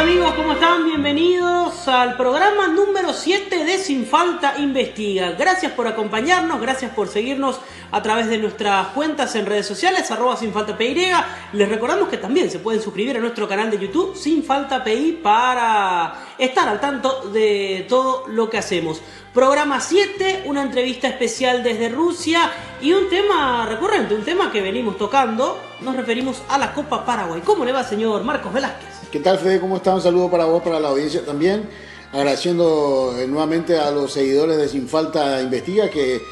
amigos? ¿Cómo están? Bienvenidos al programa número 7 de Sin Falta Investiga. Gracias por acompañarnos, gracias por seguirnos a través de nuestras cuentas en redes sociales, @SinFaltaPY. Les recordamos que también se pueden suscribir a nuestro canal de YouTube, Sin Falta PI, para estar al tanto de todo lo que hacemos. Programa 7, una entrevista especial desde Rusia y un tema recurrente, un tema que venimos tocando. Nos referimos a la Copa Paraguay. ¿Cómo le va, señor Marcos Velázquez? ¿Qué tal, Fede? ¿Cómo está? Un saludo para vos, para la audiencia también. Agradeciendo nuevamente a los seguidores de Sin Falta Investiga, que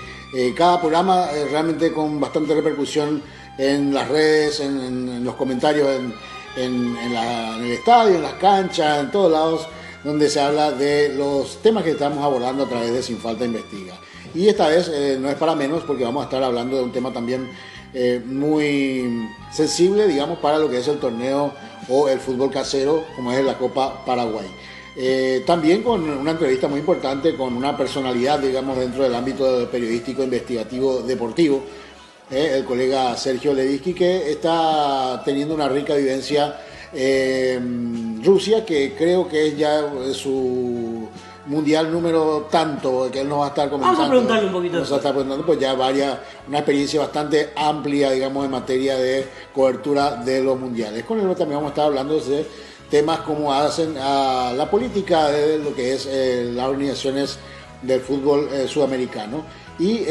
cada programa realmente con bastante repercusión en las redes, en los comentarios, en el estadio, en las canchas, en todos lados, donde se habla de los temas que estamos abordando a través de Sin Falta Investiga. Y esta vez no es para menos, porque vamos a estar hablando de un tema también muy sensible, digamos, para lo que es el torneo o el fútbol casero, como es la Copa Paraguay. También con una entrevista muy importante con una personalidad, digamos, dentro del ámbito periodístico, investigativo, deportivo, el colega Sergio Levinsky, que está teniendo una rica vivencia en Rusia, que creo que es ya su mundial número tanto, que él nos va a estar comentando. Vamos a preguntarle un poquito. Nos va a estar preguntando, pues ya una experiencia bastante amplia, digamos, en materia de cobertura de los mundiales. Con él también vamos a estar hablando de temas como hacen a la política de lo que es las organizaciones del fútbol sudamericano y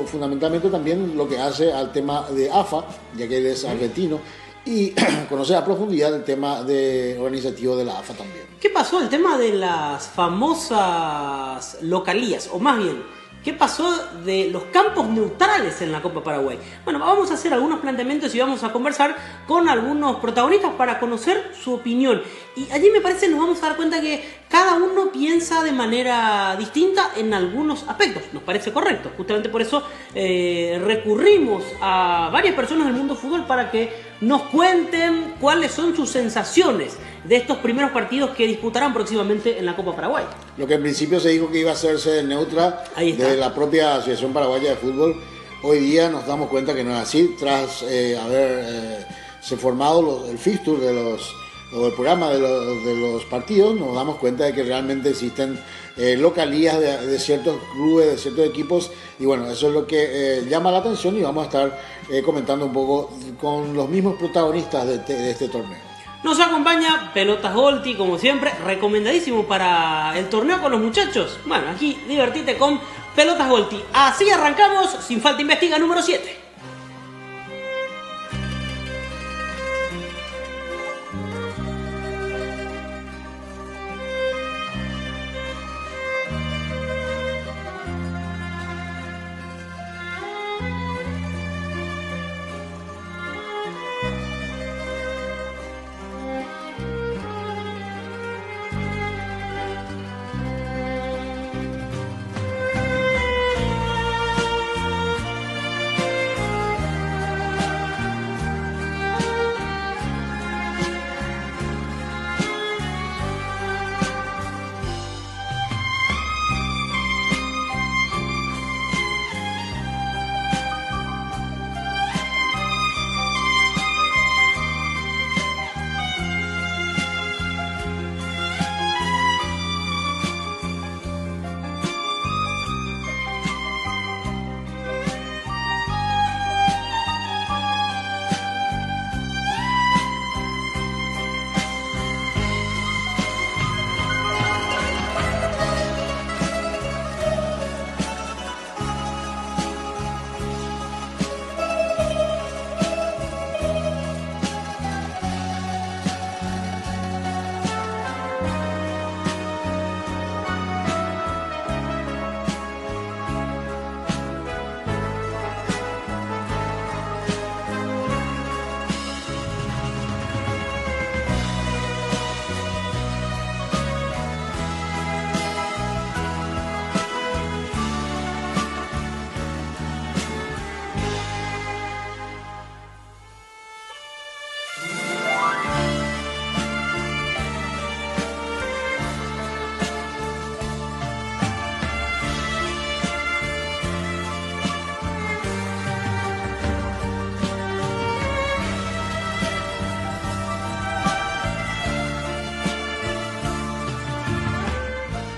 fundamentalmente también lo que hace al tema de AFA, ya que él es argentino, y conocer a profundidad el tema organizativo de la AFA también. ¿Qué pasó? El tema de las famosas localías, o más bien, ¿qué pasó de los campos neutrales en la Copa Paraguay? Bueno, vamos a hacer algunos planteamientos y vamos a conversar con algunos protagonistas para conocer su opinión. Y allí me parece nos vamos a dar cuenta que cada uno piensa de manera distinta en algunos aspectos. Nos parece correcto. Justamente por eso recurrimos a varias personas del mundo fútbol para que nos cuenten cuáles son sus sensaciones de estos primeros partidos que disputarán próximamente en la Copa Paraguay. Lo que en principio se dijo que iba a hacerse neutra de la propia Asociación Paraguaya de Fútbol, hoy día nos damos cuenta que no es así. Tras haberse formado el fixture o el programa de los partidos, nos damos cuenta de que realmente existen localías de ciertos clubes, de ciertos equipos, y bueno, eso es lo que llama la atención y vamos a estar comentando un poco con los mismos protagonistas de este torneo. Nos acompaña Pelotas Golti, como siempre, recomendadísimo para el torneo con los muchachos. Bueno, aquí divertite con Pelotas Golti. Así arrancamos, Sin Falta Investiga número 7.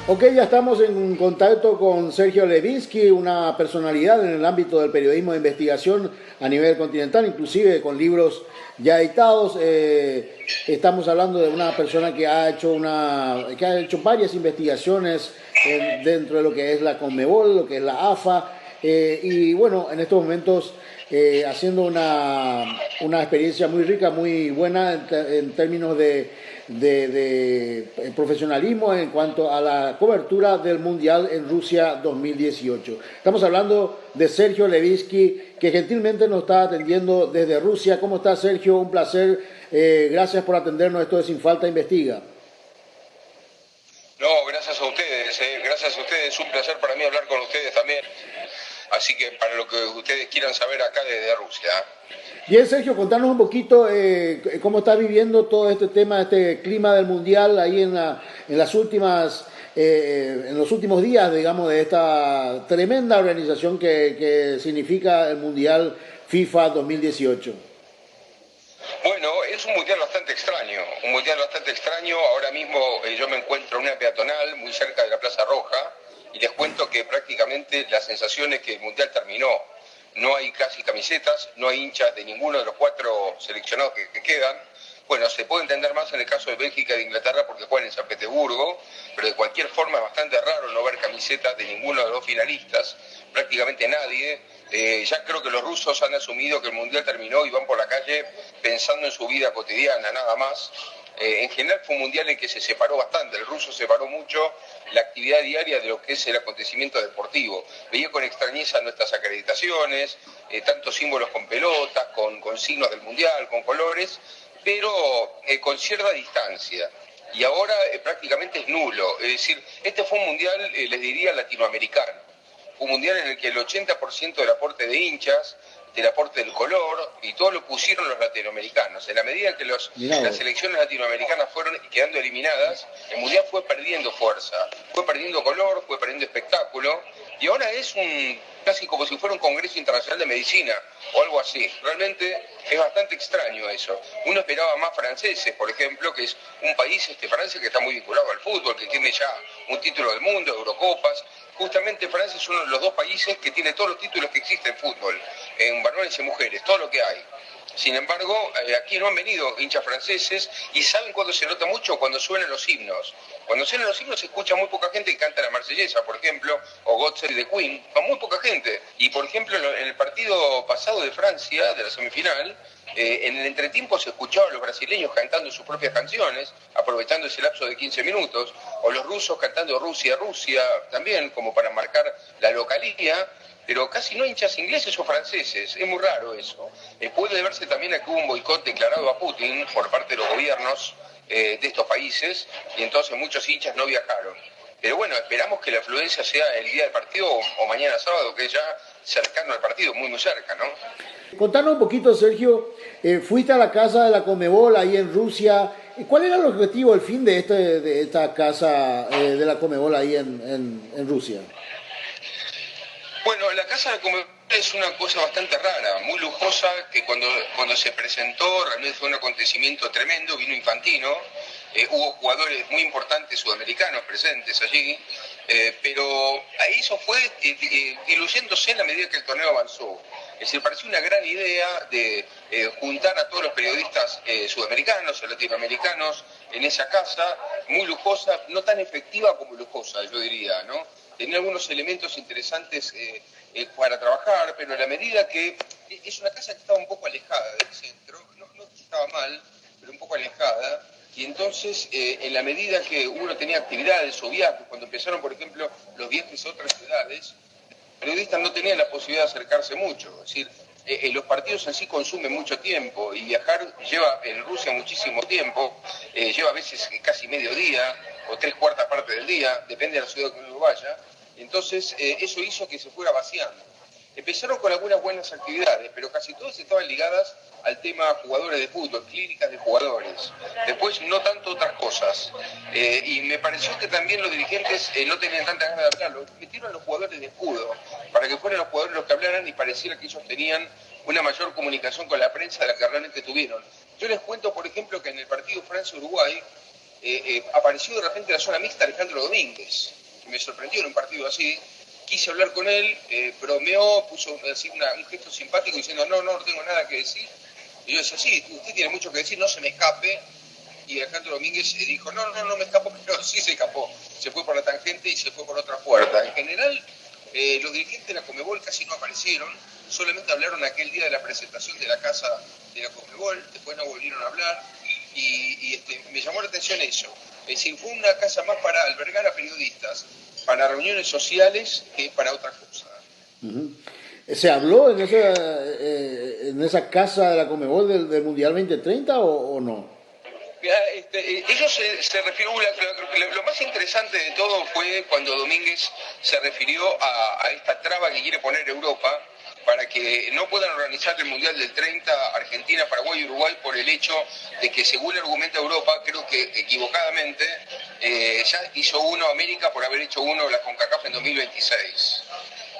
Ok, ya estamos en contacto con Sergio Levinsky, una personalidad en el ámbito del periodismo de investigación a nivel continental, inclusive con libros ya editados. Estamos hablando de una persona que ha hecho varias investigaciones dentro de lo que es la Conmebol, lo que es la AFA, y bueno, en estos momentos haciendo una experiencia muy rica, muy buena en términos de profesionalismo en cuanto a la cobertura del Mundial en Rusia 2018. Estamos hablando de Sergio Levinsky, que gentilmente nos está atendiendo desde Rusia. ¿Cómo está, Sergio? Un placer. Gracias por atendernos. Esto es Sin Falta Investiga. No, gracias a ustedes, gracias a ustedes. Es un placer para mí hablar con ustedes también. Así que para lo que ustedes quieran saber acá desde Rusia. Bien, Sergio, contanos un poquito cómo estás viviendo todo este tema, este clima del Mundial ahí en los últimos días, digamos, de esta tremenda organización que significa el Mundial FIFA 2018. Bueno, es un mundial bastante extraño, Ahora mismo yo me encuentro en una peatonal muy cerca de la Plaza Roja y les cuento que prácticamente la sensación es que el mundial terminó. No hay casi camisetas, no hay hinchas de ninguno de los 4 seleccionados que quedan. Bueno, se puede entender más en el caso de Bélgica y de Inglaterra porque juegan en San Petersburgo, pero de cualquier forma es bastante raro no ver camisetas de ninguno de los finalistas, prácticamente nadie. Ya creo que los rusos han asumido que el Mundial terminó y van por la calle pensando en su vida cotidiana, nada más. En general fue un Mundial en que se separó bastante, el ruso separó mucho la actividad diaria de lo que es el acontecimiento deportivo. Veía con extrañeza nuestras acreditaciones, tantos símbolos con pelotas, con signos del Mundial, con colores, pero con cierta distancia. Y ahora prácticamente es nulo. Es decir, este fue un Mundial, les diría, latinoamericano. Fue un Mundial en el que el 80% del aporte de hinchas, del aporte del color, y todo lo pusieron los latinoamericanos. En la medida que las selecciones latinoamericanas fueron quedando eliminadas, el Mundial fue perdiendo fuerza, fue perdiendo color, fue perdiendo espectáculo, y ahora es casi como si fuera un congreso internacional de medicina, o algo así. Realmente es bastante extraño eso. Uno esperaba más franceses, por ejemplo, que es un país, Francia, que está muy vinculado al fútbol, que tiene ya un título del mundo, Eurocopas. Justamente Francia es uno de los 2 países que tiene todos los títulos que existen en fútbol, en varones y mujeres, todo lo que hay. Sin embargo, aquí no han venido hinchas franceses y ¿saben cuándo se nota mucho? Cuando suenan los himnos. Cuando suenan los himnos se escucha muy poca gente que canta la Marsellesa, por ejemplo, o God Save the Queen, muy poca gente. Y por ejemplo, en el partido pasado de Francia, de la semifinal, en el entretiempo se escuchaban los brasileños cantando sus propias canciones, aprovechando ese lapso de 15 minutos, o los rusos cantando Rusia, Rusia, también como para marcar la localía, pero casi no hinchas ingleses o franceses, es muy raro eso. Puede deberse también a que hubo un boicot declarado a Putin por parte de los gobiernos de estos países, y entonces muchos hinchas no viajaron. Pero bueno, esperamos que la afluencia sea el día del partido o mañana sábado, que es ya cercano al partido, muy cerca, ¿no? Contanos un poquito, Sergio, fuiste a la casa de la Conmebol ahí en Rusia. ¿Cuál era el objetivo, el fin de esta casa de la Conmebol ahí en Rusia? Bueno, la casa de la Conmebol es una cosa bastante rara, muy lujosa, que cuando se presentó realmente fue un acontecimiento tremendo, vino Infantino, hubo jugadores muy importantes sudamericanos presentes allí, pero eso fue diluyéndose en la medida que el torneo avanzó. Es decir, pareció una gran idea de juntar a todos los periodistas sudamericanos o latinoamericanos en esa casa, muy lujosa, no tan efectiva como lujosa, yo diría, ¿no? Tenía algunos elementos interesantes para trabajar, pero en la medida que es una casa que estaba un poco alejada del centro, no estaba mal, pero un poco alejada, y entonces en la medida que uno tenía actividades o viajes, cuando empezaron por ejemplo los viajes a otras ciudades, los periodistas no tenían la posibilidad de acercarse mucho, es decir, los partidos en sí consumen mucho tiempo y viajar lleva en Rusia muchísimo tiempo, lleva a veces casi medio día o 3/4 parte del día, depende de la ciudad que uno vaya. Entonces eso hizo que se fuera vaciando. Empezaron con algunas buenas actividades, pero casi todas estaban ligadas al tema jugadores de fútbol, clínicas de jugadores. Después no tanto otras cosas. Y me pareció que también los dirigentes no tenían tanta ganas de hablarlo. Metieron a los jugadores de escudo para que fueran los jugadores los que hablaran y pareciera que ellos tenían una mayor comunicación con la prensa de la que realmente tuvieron. Yo les cuento, por ejemplo, que en el partido Francia-Uruguay, apareció de repente en la zona mixta Alejandro Domínguez. Me sorprendió en un partido así. Quise hablar con él, bromeó, puso así un gesto simpático diciendo no tengo nada que decir. Y yo decía, sí, usted tiene mucho que decir, no se me escape. Y Alejandro Domínguez dijo, no me escapó, pero sí se escapó. Se fue por la tangente y se fue por otra puerta. En general, los dirigentes de la Conmebol casi no aparecieron, solamente hablaron aquel día de la presentación de la casa de la Conmebol, después no volvieron a hablar, y me llamó la atención eso. Es decir, fue una casa más para albergar a periodistas, para reuniones sociales que para otra cosa. Uh-huh. ¿Se habló en esa casa de la Conmebol del Mundial 2030 o no? Ellos se refirió, lo más interesante de todo fue cuando Domínguez se refirió a esta traba que quiere poner Europa para que no puedan organizar el Mundial del 30 Argentina, Paraguay y Uruguay por el hecho de que, según argumenta Europa, creo que equivocadamente, ya hizo uno América por haber hecho uno la CONCACAF en 2026.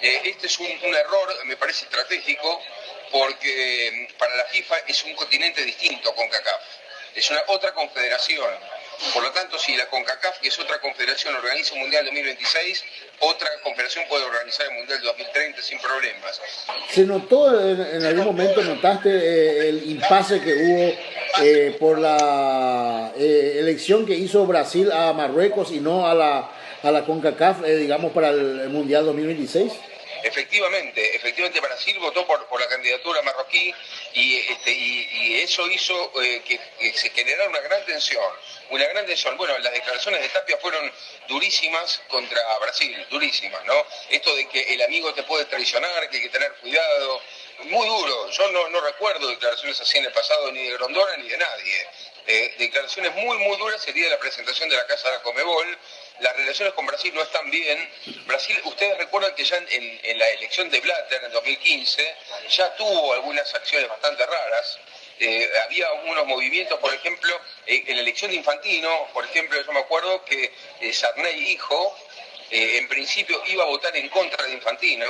Este es un error, me parece estratégico, porque para la FIFA es un continente distinto a CONCACAF. Es una otra confederación. Por lo tanto, si la CONCACAF, que es otra confederación, organiza un Mundial 2026, otra confederación puede organizar el Mundial 2030 sin problemas. ¿Se notó en algún momento, notaste el impasse que hubo por la elección que hizo Brasil a Marruecos y no a la CONCACAF, digamos, para el Mundial 2026? Efectivamente, Brasil votó por la candidatura marroquí y eso hizo que se generara una gran tensión. Bueno, las declaraciones de Tapia fueron durísimas contra Brasil, durísimas, ¿no? Esto de que el amigo te puede traicionar, que hay que tener cuidado, muy duro. Yo no recuerdo declaraciones así en el pasado ni de Grondona ni de nadie. Declaraciones muy duras el día de la presentación de la Casa de la Conmebol. Las relaciones con Brasil no están bien. Brasil, ustedes recuerdan que ya en la elección de Blatter en 2015 ya tuvo algunas acciones bastante raras. Había unos movimientos, por ejemplo, en la elección de Infantino, por ejemplo, yo me acuerdo que Sarney, hijo, en principio iba a votar en contra de Infantino.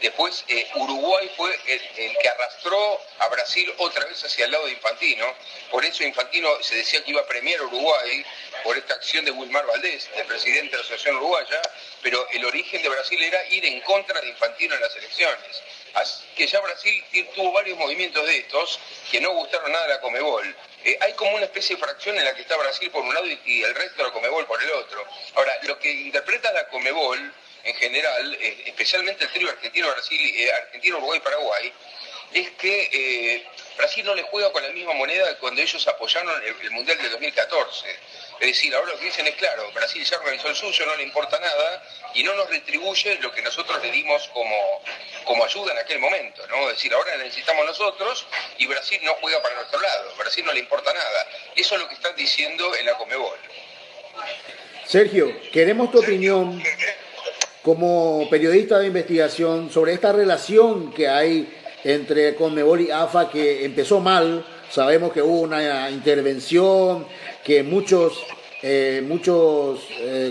Después Uruguay fue el que arrastró a Brasil otra vez hacia el lado de Infantino. Por eso Infantino se decía que iba a premiar a Uruguay por esta acción de Wilmar Valdés, el presidente de la Asociación Uruguaya, pero el origen de Brasil era ir en contra de Infantino en las elecciones. Así que ya Brasil tuvo varios movimientos de estos que no gustaron nada a la Conmebol. Hay como una especie de fracción en la que está Brasil por un lado y el resto de la Conmebol por el otro. Ahora, lo que interpreta la Conmebol en general, especialmente el trío Argentina, Uruguay y Paraguay, es que Brasil no le juega con la misma moneda que cuando ellos apoyaron el Mundial del 2014. Es decir, ahora lo que dicen es claro, Brasil ya organizó el suyo, no le importa nada y no nos retribuye lo que nosotros le dimos como ayuda en aquel momento, ¿no? Es decir, ahora necesitamos nosotros y Brasil no juega para nuestro lado, Brasil no le importa nada. Eso es lo que están diciendo en la Conmebol. Sergio, queremos tu opinión como periodista de investigación sobre esta relación que hay entre Conmebol y AFA, que empezó mal. Sabemos que hubo una intervención, que muchos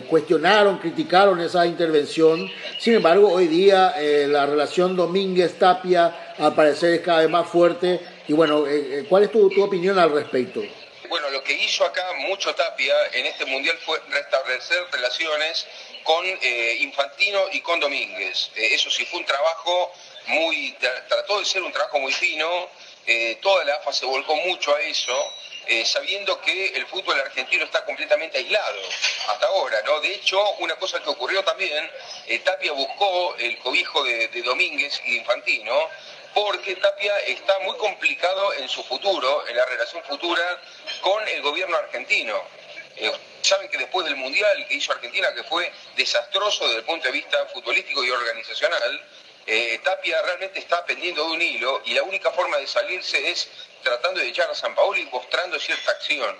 cuestionaron, criticaron esa intervención. Sin embargo, hoy día la relación Domínguez-Tapia al parecer es cada vez más fuerte. Y bueno, ¿cuál es tu opinión al respecto? Bueno, lo que hizo acá mucho Tapia en este Mundial fue restablecer relaciones con Infantino y con Domínguez. Eso sí, fue un trabajo trató de ser un trabajo muy fino. Toda la AFA se volcó mucho a eso, sabiendo que el fútbol argentino está completamente aislado hasta ahora, ¿no? De hecho, una cosa que ocurrió también, Tapia buscó el cobijo de Domínguez y de Infantino, porque Tapia está muy complicado en su futuro, en la relación futura con el gobierno argentino. Saben que después del Mundial que hizo Argentina, que fue desastroso desde el punto de vista futbolístico y organizacional, Tapia realmente está pendiendo de un hilo y la única forma de salirse es tratando de echar a Sampaoli mostrando cierta acción.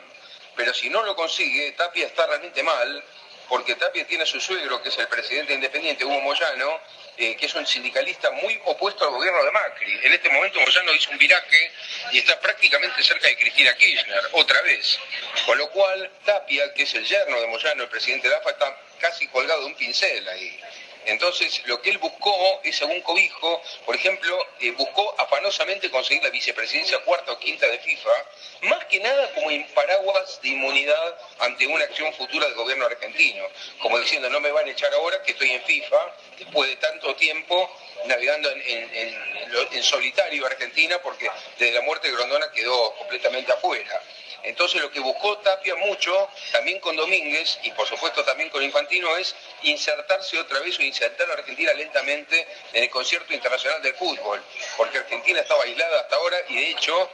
Pero si no lo consigue, Tapia está realmente mal, porque Tapia tiene a su suegro, que es el presidente independiente, Hugo Moyano, que es un sindicalista muy opuesto al gobierno de Macri. En este momento Moyano hizo un viraje y está prácticamente cerca de Cristina Kirchner, otra vez. Con lo cual, Tapia, que es el yerno de Moyano, el presidente de la AFA, está casi colgado de un pincel ahí. Entonces, lo que él buscó es, según cobijo, por ejemplo, buscó afanosamente conseguir la vicepresidencia cuarta o quinta de FIFA, más que nada como en paraguas de inmunidad ante una acción futura del gobierno argentino, como diciendo, no me van a echar ahora que estoy en FIFA, después de tanto tiempo navegando en solitario Argentina, porque desde la muerte de Grondona quedó completamente afuera. Entonces lo que buscó Tapia mucho, también con Domínguez y por supuesto también con Infantino, es insertarse otra vez o insertar a Argentina lentamente en el concierto internacional del fútbol, porque Argentina estaba aislada hasta ahora y de hecho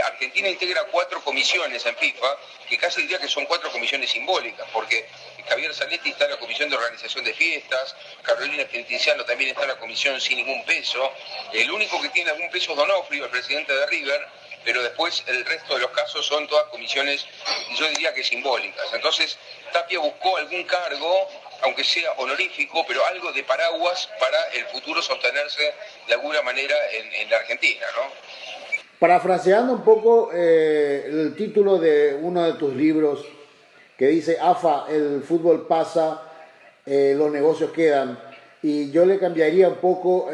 Argentina integra 4 comisiones en FIFA, que casi diría que son 4 comisiones simbólicas, porque Javier Zanetti está en la comisión de organización de fiestas, Carolina Gentilciano también está en la comisión sin ningún peso, el único que tiene algún peso es Donofrio, el presidente de River, pero después el resto de los casos son todas comisiones, yo diría que simbólicas. Entonces, Tapia buscó algún cargo, aunque sea honorífico, pero algo de paraguas para el futuro sostenerse de alguna manera en la Argentina, ¿no? Parafraseando un poco el título de uno de tus libros, que dice AFA, el fútbol pasa, los negocios quedan, y yo le cambiaría un poco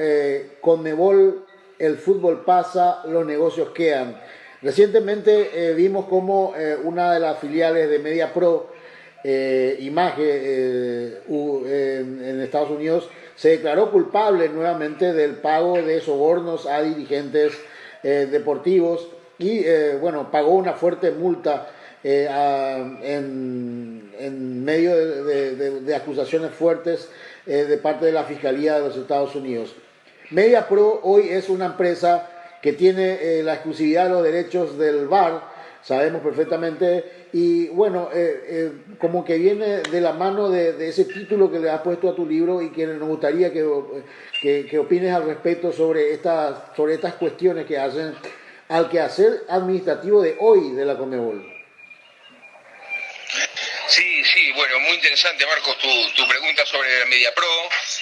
Conmebol, el fútbol pasa, los negocios quedan. Recientemente vimos como una de las filiales de MediaPro, Image, en Estados Unidos, se declaró culpable nuevamente del pago de sobornos a dirigentes deportivos y bueno, pagó una fuerte multa en medio de acusaciones fuertes de parte de la Fiscalía de los Estados Unidos. MediaPro hoy es una empresa que tiene la exclusividad de los derechos del VAR, sabemos perfectamente, y bueno, como que viene de la mano de ese título que le has puesto a tu libro y que nos gustaría que opines al respecto sobre estas cuestiones que hacen al quehacer administrativo de hoy de la Conmebol. Sí, bueno, muy interesante, Marcos, tu pregunta sobre MediaPro.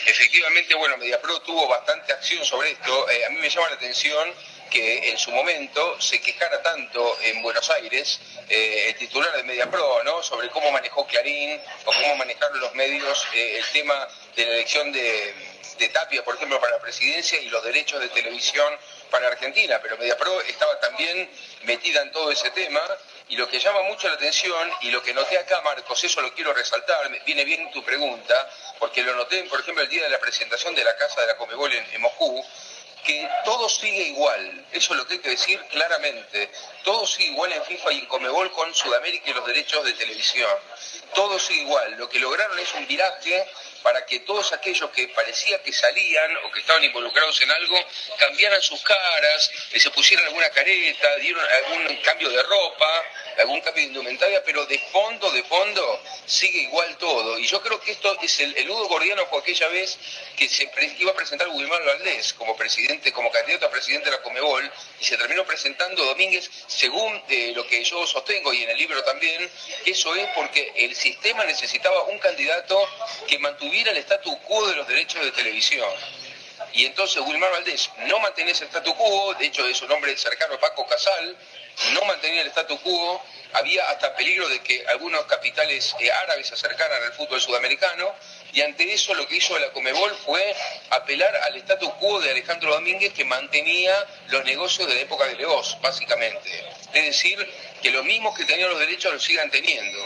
Efectivamente, bueno, MediaPro tuvo bastante acción sobre esto. A mí me llama la atención que en su momento se quejara tanto en Buenos Aires el titular de MediaPro, ¿no? Sobre cómo manejó Clarín o cómo manejaron los medios el tema de la elección de Tapia, por ejemplo, para la presidencia y los derechos de televisión para Argentina. Pero MediaPro estaba también metida en todo ese tema. Y lo que llama mucho la atención, y lo que noté acá, Marcos, eso lo quiero resaltar, viene bien tu pregunta, porque lo noté, por ejemplo, el día de la presentación de la Casa de la Conmebol en Moscú, que todo sigue igual, eso es lo que hay que decir claramente, todo sigue igual en FIFA y en Conmebol con Sudamérica y los derechos de televisión, todo sigue igual, lo que lograron es un viraje para que todos aquellos que parecía que salían o que estaban involucrados en algo, cambiaran sus caras, se pusieran alguna careta, dieron algún cambio de ropa, algún cambio de indumentaria, pero de fondo sigue igual todo. Y yo creo que esto es el nudo gordiano fue aquella vez que se iba a presentar Wilmar Valdés como presidente, como candidato a presidente de la Conmebol, y se terminó presentando Domínguez, según lo que yo sostengo y en el libro también, que eso es porque el sistema necesitaba un candidato que mantuviera el statu quo de los derechos de televisión. Y entonces Wilmar Valdés no mantenía ese statu quo, de hecho es un hombre cercano a Paco Casal, no mantenía el statu quo, había hasta peligro de que algunos capitales árabes se acercaran al fútbol sudamericano, y ante eso lo que hizo la Conmebol fue apelar al statu quo de Alejandro Domínguez, que mantenía los negocios de la época de Leoz, básicamente. Es decir, que los mismos que tenían los derechos los sigan teniendo.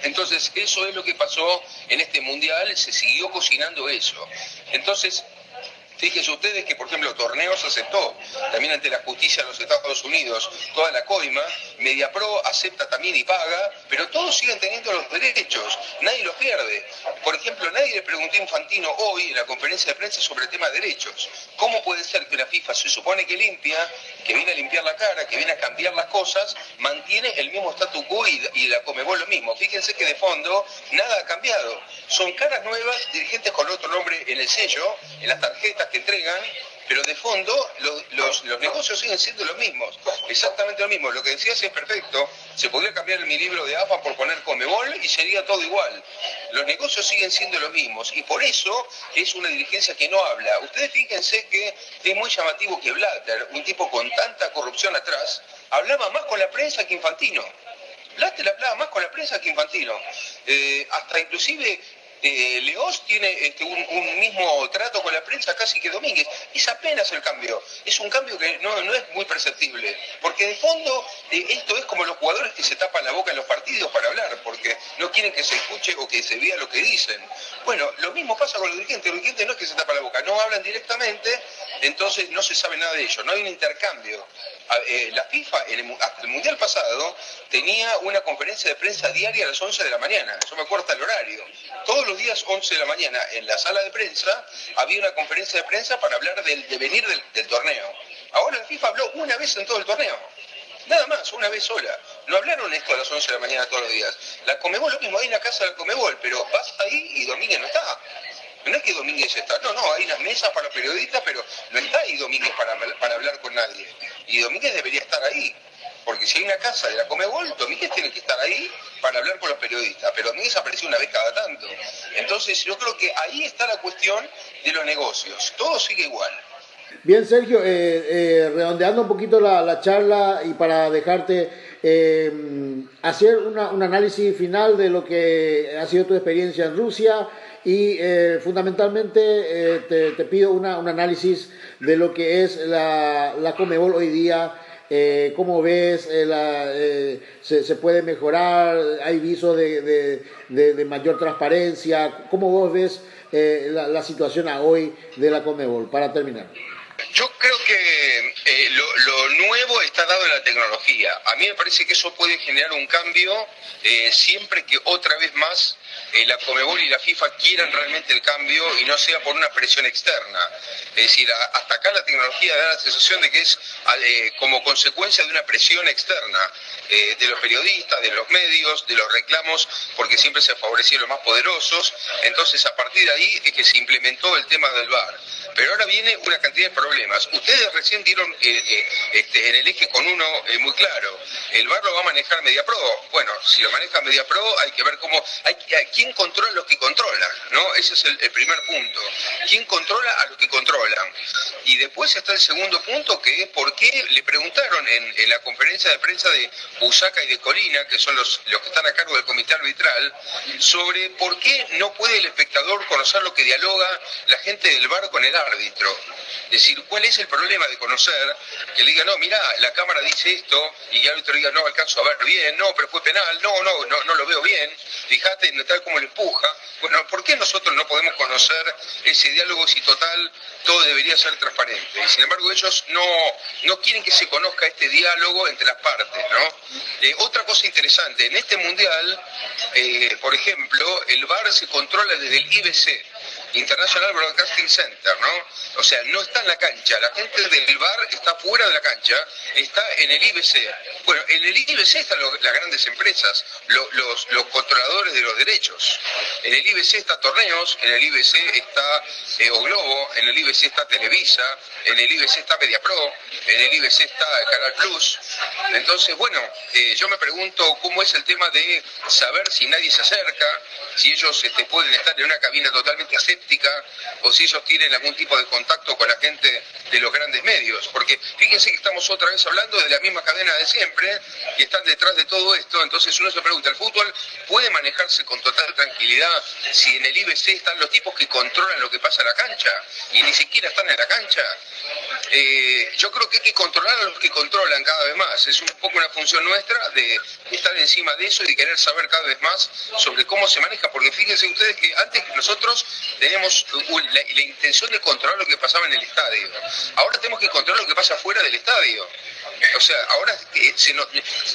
Entonces, eso es lo que pasó en este mundial, se siguió cocinando eso. Entonces, fíjense ustedes que, por ejemplo, Torneos aceptó también ante la justicia de los Estados Unidos toda la coima, MediaPro acepta también y paga, pero todos siguen teniendo los derechos, nadie los pierde. Por ejemplo, nadie le preguntó a Infantino hoy en la conferencia de prensa sobre el tema de derechos. ¿Cómo puede ser que la FIFA se supone que limpia, que viene a limpiar la cara, que viene a cambiar las cosas, mantiene el mismo statu quo y la Conmebol lo mismo? Fíjense que de fondo nada ha cambiado. Son caras nuevas, dirigentes con otro nombre en el sello, en las tarjetas que entregan, pero de fondo los negocios siguen siendo los mismos, exactamente lo mismo. Lo que decías es perfecto, se podría cambiar mi libro de AFA por poner Conmebol y sería todo igual. Los negocios siguen siendo los mismos y por eso es una dirigencia que no habla. Ustedes fíjense que es muy llamativo que Blatter, un tipo con tanta corrupción atrás, hablaba más con la prensa que Infantino. Blatter hablaba más con la prensa que Infantino. Hasta inclusive Leoz tiene un mismo trato con la prensa casi que Domínguez. Es apenas el cambio. Es un cambio que no es muy perceptible. Porque de fondo esto es como los jugadores que se tapan la boca en los partidos para hablar, porque no quieren que se escuche o que se vea lo que dicen. Bueno, lo mismo pasa con los dirigentes. Los dirigentes no es que se tapan la boca, no hablan directamente, entonces no se sabe nada de ellos. No hay un intercambio. La FIFA, hasta el Mundial pasado, tenía una conferencia de prensa diaria a las 11 de la mañana. Yo me acuerdo hasta el horario. Todos los días 11 de la mañana en la sala de prensa había una conferencia de prensa para hablar del devenir del torneo. Ahora la FIFA habló una vez en todo el torneo. Nada más, una vez sola. No hablaron esto a las 11 de la mañana todos los días. La Conmebol, lo mismo, hay una casa de la Conmebol, pero vas ahí y Domínguez no está. No es que Domínguez está, no, hay unas mesas para periodistas, pero no está ahí Domínguez para hablar con nadie. Y Domínguez debería estar ahí. Porque si hay una casa de la Conmebol, Domínguez tiene que estar ahí para hablar con los periodistas, pero Domínguez apareció una vez cada tanto. Entonces yo creo que ahí está la cuestión de los negocios. Todo sigue igual. Bien, Sergio, redondeando un poquito la charla y para dejarte hacer un análisis final de lo que ha sido tu experiencia en Rusia y fundamentalmente te pido un análisis de lo que es la Conmebol hoy día. ¿Cómo ves? ¿Se puede mejorar? ¿Hay visos de mayor transparencia? ¿Cómo vos ves la situación a hoy de la Conmebol? Para terminar. Yo creo que lo nuevo está dado en la tecnología. A mí me parece que eso puede generar un cambio siempre que otra vez más la Conmebol y la FIFA quieran realmente el cambio y no sea por una presión externa. Es decir, hasta acá la tecnología da la sensación de que es como consecuencia de una presión externa de los periodistas, de los medios, de los reclamos, porque siempre se favorecían los más poderosos. Entonces, a partir de ahí es que se implementó el tema del VAR. Pero ahora viene una cantidad de problemas. Ustedes recién dieron en el eje con uno muy claro. El VAR lo va a manejar MediaPro. Bueno, si lo maneja MediaPro hay que ver quién controla a los que controlan, ¿no? Ese es el primer punto. ¿Quién controla a los que controlan? Y después está el segundo punto, que es por qué le preguntaron en la conferencia de prensa de Busaca y de Colina, que son los que están a cargo del comité arbitral, sobre por qué no puede el espectador conocer lo que dialoga la gente del VAR con el árbitro. Es decir, ¿cuál es el problema de conocer que le diga, no, mirá, la cámara dice esto, y el árbitro diga, no alcanzo a ver bien, no, pero fue penal, no lo veo bien, fíjate tal como le empuja? Bueno, ¿por qué nosotros no podemos conocer ese diálogo si total todo debería ser transparente? Y sin embargo ellos no quieren que se conozca este diálogo entre las partes, ¿no? Otra cosa interesante, en este mundial, por ejemplo, el VAR se controla desde el IBC, International Broadcasting Center, ¿no? O sea, no está en la cancha, la gente del VAR está fuera de la cancha, está en el IBC. Bueno, en el IBC están las grandes empresas, los controladores de los derechos. En el IBC está Torneos, en el IBC está O Globo, en el IBC está Televisa, en el IBC está MediaPro, en el IBC está Canal Plus. Entonces, bueno, yo me pregunto cómo es el tema de saber si nadie se acerca, si ellos pueden estar en una cabina totalmente aséptica o si ellos tienen algún tipo de contacto con la gente de los grandes medios, porque fíjense que estamos otra vez hablando de la misma cadena de siempre que están detrás de todo esto. Entonces uno se pregunta, ¿el fútbol puede manejarse con total tranquilidad si en el IBC están los tipos que controlan lo que pasa en la cancha y ni siquiera están en la cancha? Yo creo que hay que controlar a los que controlan cada vez más. Es un poco una función nuestra de estar encima de eso y de querer saber cada vez más sobre cómo se maneja, porque fíjense ustedes que antes nosotros teníamos la intención de controlar lo que pasaba en el estadio. Ahora tenemos que controlar lo que pasa fuera del estadio. O sea, ahora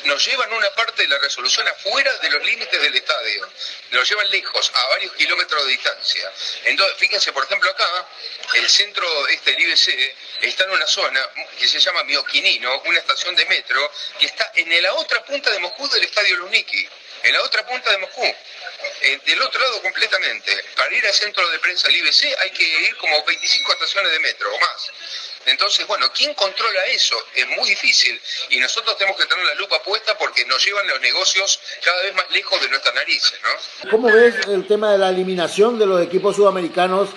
nos llevan una parte de la resolución afuera de los límites del estadio. Nos llevan lejos, a varios kilómetros de distancia. Entonces, fíjense, por ejemplo, acá, el centro del IBC está en una zona que se llama Mioquinino, una estación de metro, que está en la otra punta de Moscú del estadio Luzhniki. En la otra punta de Moscú, del otro lado completamente. Para ir al centro de prensa del IBC hay que ir como 25 estaciones de metro o más. Entonces, bueno, ¿quién controla eso? Es muy difícil y nosotros tenemos que tener la lupa puesta porque nos llevan los negocios cada vez más lejos de nuestras narices, ¿no? ¿Cómo ves el tema de la eliminación de los equipos sudamericanos,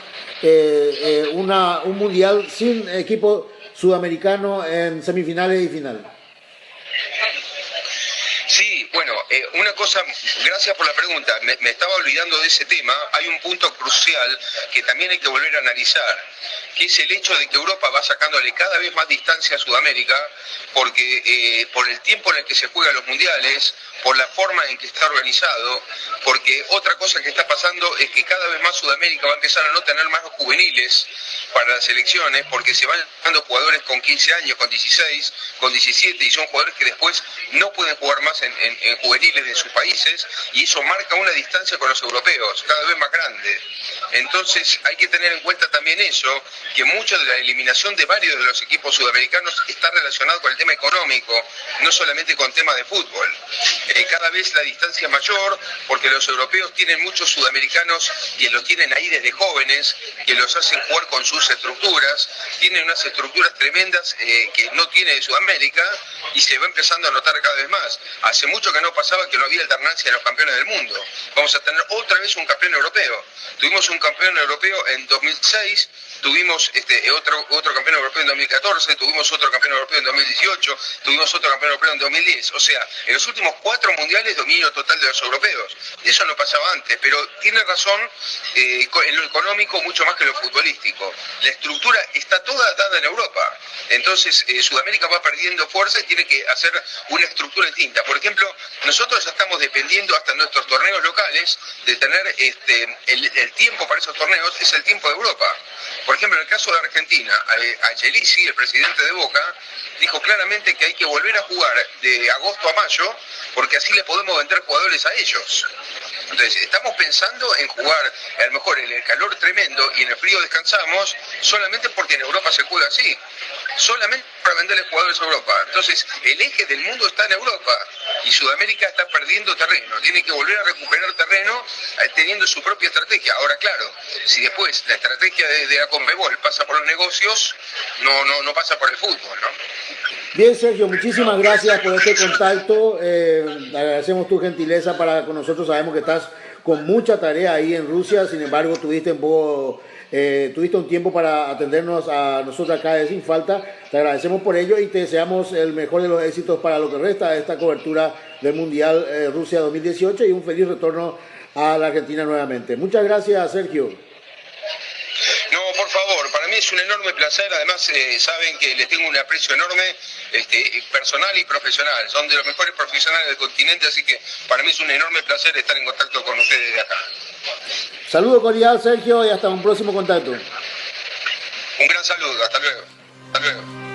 un mundial sin equipo sudamericano en semifinales y final? Sí, bueno, una cosa, gracias por la pregunta, me estaba olvidando de ese tema. Hay un punto crucial que también hay que volver a analizar, que es el hecho de que Europa va sacándole cada vez más distancia a Sudamérica, porque por el tiempo en el que se juegan los mundiales, por la forma en que está organizado, porque otra cosa que está pasando es que cada vez más Sudamérica va a empezar a no tener más juveniles para las selecciones, porque se van dando jugadores con 15 años, con 16, con 17, y son jugadores que después no pueden jugar más en juveniles de sus países, y eso marca una distancia con los europeos, cada vez más grande. Entonces hay que tener en cuenta también eso, que mucho de la eliminación de varios de los equipos sudamericanos está relacionado con el tema económico, no solamente con temas de fútbol. Cada vez la distancia es mayor, porque los europeos tienen muchos sudamericanos que los tienen ahí desde jóvenes, que los hacen jugar con sus estructuras, tienen unas estructuras tremendas que no tiene de Sudamérica, y se va empezando a notar cada vez más. Hace mucho que no pasaba que no había alternancia en los campeones del mundo. Vamos a tener otra vez un campeón europeo. Tuvimos un campeón europeo en 2006, tuvimos otro campeón europeo en 2014, tuvimos otro campeón europeo en 2018, tuvimos otro campeón europeo en 2010. O sea, en los últimos 4 mundiales dominio total de los europeos. Eso no pasaba antes, pero tiene razón en lo económico mucho más que en lo futbolístico. La estructura está toda dada en Europa. Entonces Sudamérica va perdiendo fuerza y tiene que hacer una estructura distinta. Por ejemplo, nosotros ya estamos dependiendo hasta nuestros torneos locales de tener el tiempo para esos torneos, es el tiempo de Europa. Por ejemplo, en el caso de Argentina, Angelici, el presidente de Boca, dijo claramente que hay que volver a jugar de agosto a mayo, porque así le podemos vender jugadores a ellos. Entonces, estamos pensando en jugar, a lo mejor en el calor tremendo y en el frío descansamos, solamente porque en Europa se juega así, solamente para venderle jugadores a Europa. Entonces, el eje del mundo está en Europa y Sudamérica está perdiendo terreno, tiene que volver a recuperar terreno teniendo su propia estrategia. Ahora, claro, si después la estrategia de la Conmebol pasa por los negocios, no pasa por el fútbol, ¿no? Bien, Sergio, muchísimas gracias por este contacto. Agradecemos tu gentileza para con nosotros. Sabemos que estás con mucha tarea ahí en Rusia, sin embargo, tuviste un tiempo para atendernos a nosotros acá de Sin Falta. Te agradecemos por ello y te deseamos el mejor de los éxitos para lo que resta de esta cobertura del Mundial Rusia 2018 y un feliz retorno a la Argentina nuevamente. Muchas gracias, Sergio. No, por favor, para mí es un enorme placer. Además, saben que les tengo un aprecio enorme, personal y profesional. Son de los mejores profesionales del continente, así que para mí es un enorme placer estar en contacto con ustedes de acá. Saludo cordial, Sergio, y hasta un próximo contacto. Un gran saludo, hasta luego. Hasta luego.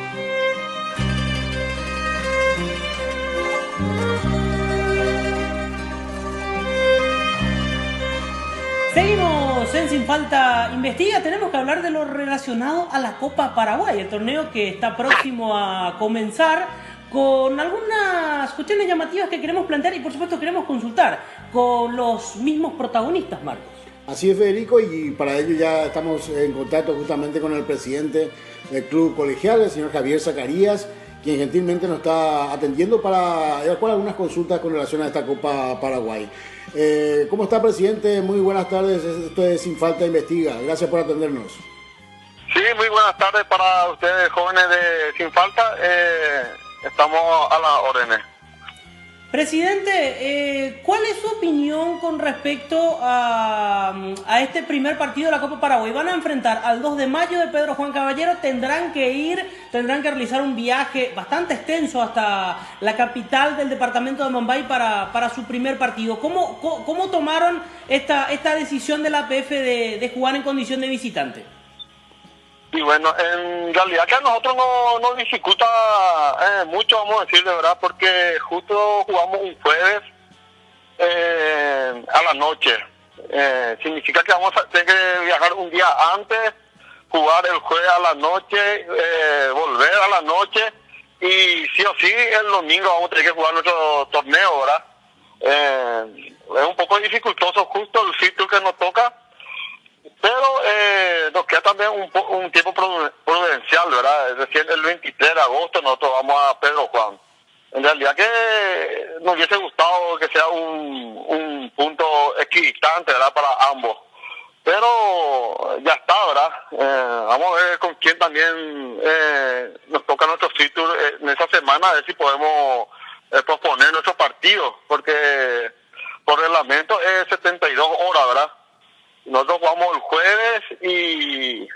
Seguimos en Sin Falta Investiga. Tenemos que hablar de lo relacionado a la Copa Paraguay, el torneo que está próximo a comenzar, con algunas cuestiones llamativas que queremos plantear y por supuesto queremos consultar con los mismos protagonistas, Marcos. Así es, Federico, y para ello ya estamos en contacto justamente con el presidente del club colegial, el señor Javier Zacarías, quien gentilmente nos está atendiendo para evacuar algunas consultas con relación a esta Copa Paraguay. ¿Cómo está, presidente? Muy buenas tardes, esto es Sin Falta Investiga, gracias por atendernos. Sí, muy buenas tardes para ustedes, jóvenes de Sin Falta, estamos a las órdenes. Presidente, ¿cuál es su opinión con respecto a este primer partido de la Copa Paraguay? Van a enfrentar al 2 de mayo de Pedro Juan Caballero, tendrán que realizar un viaje bastante extenso hasta la capital del departamento de Mambay para su primer partido. ¿Cómo tomaron esta decisión de la APF de jugar en condición de visitante? Y bueno, en realidad que a nosotros no dificulta mucho, vamos a decir de verdad, porque justo jugamos un jueves a la noche. Significa que vamos a tener que viajar un día antes, jugar el jueves a la noche, volver a la noche, y sí o sí el domingo vamos a tener que jugar nuestro torneo, ¿verdad? Es un poco dificultoso justo el sitio que nos toca, pero nos queda también un tiempo prudencial, ¿verdad? Es decir, el 23 de agosto nosotros vamos a Pedro Juan. En realidad que nos hubiese gustado que sea un punto equidistante, ¿verdad? Para ambos. Pero ya está, ¿verdad? Vamos a ver con quién también nos toca nuestro sitio en esa semana, a ver si podemos posponer nuestro partido, porque por reglamento es 72 horas, ¿verdad? Nosotros jugamos el jueves y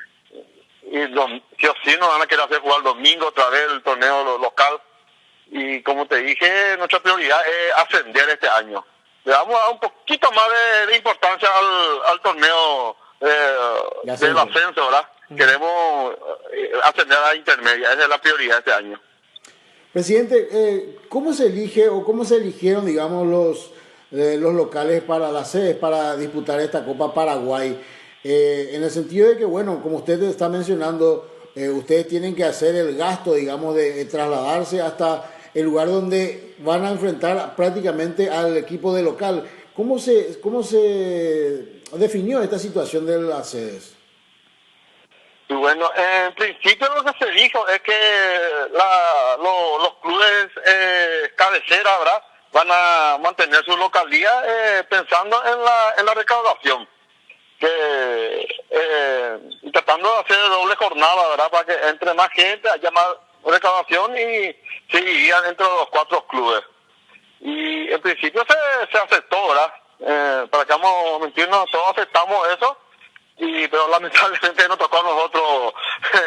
sí o sí nos van a querer hacer jugar el domingo otra vez el torneo local. Y como te dije, nuestra prioridad es ascender este año. Le vamos a dar un poquito más de importancia al torneo del ascenso, ¿verdad? Queremos ascender a la intermedia, esa es la prioridad este año. Presidente, ¿cómo se elige o cómo se eligieron, digamos, los locales para las sedes para disputar esta Copa Paraguay? En el sentido de que, bueno, como usted está mencionando, ustedes tienen que hacer el gasto, digamos, de trasladarse hasta el lugar donde van a enfrentar prácticamente al equipo de local. ¿Cómo se definió esta situación de las sedes? Y bueno, en principio lo que se dijo es que los clubes cabecera, ¿verdad?, van a mantener su localidad pensando en la recaudación, y tratando de hacer doble jornada, ¿verdad?, para que entre más gente, haya más recaudación y se dividan entre los 4 clubes. Y en principio se aceptó, ¿verdad? Para que vamos a mentirnos, todos aceptamos eso, pero lamentablemente nos tocó a nosotros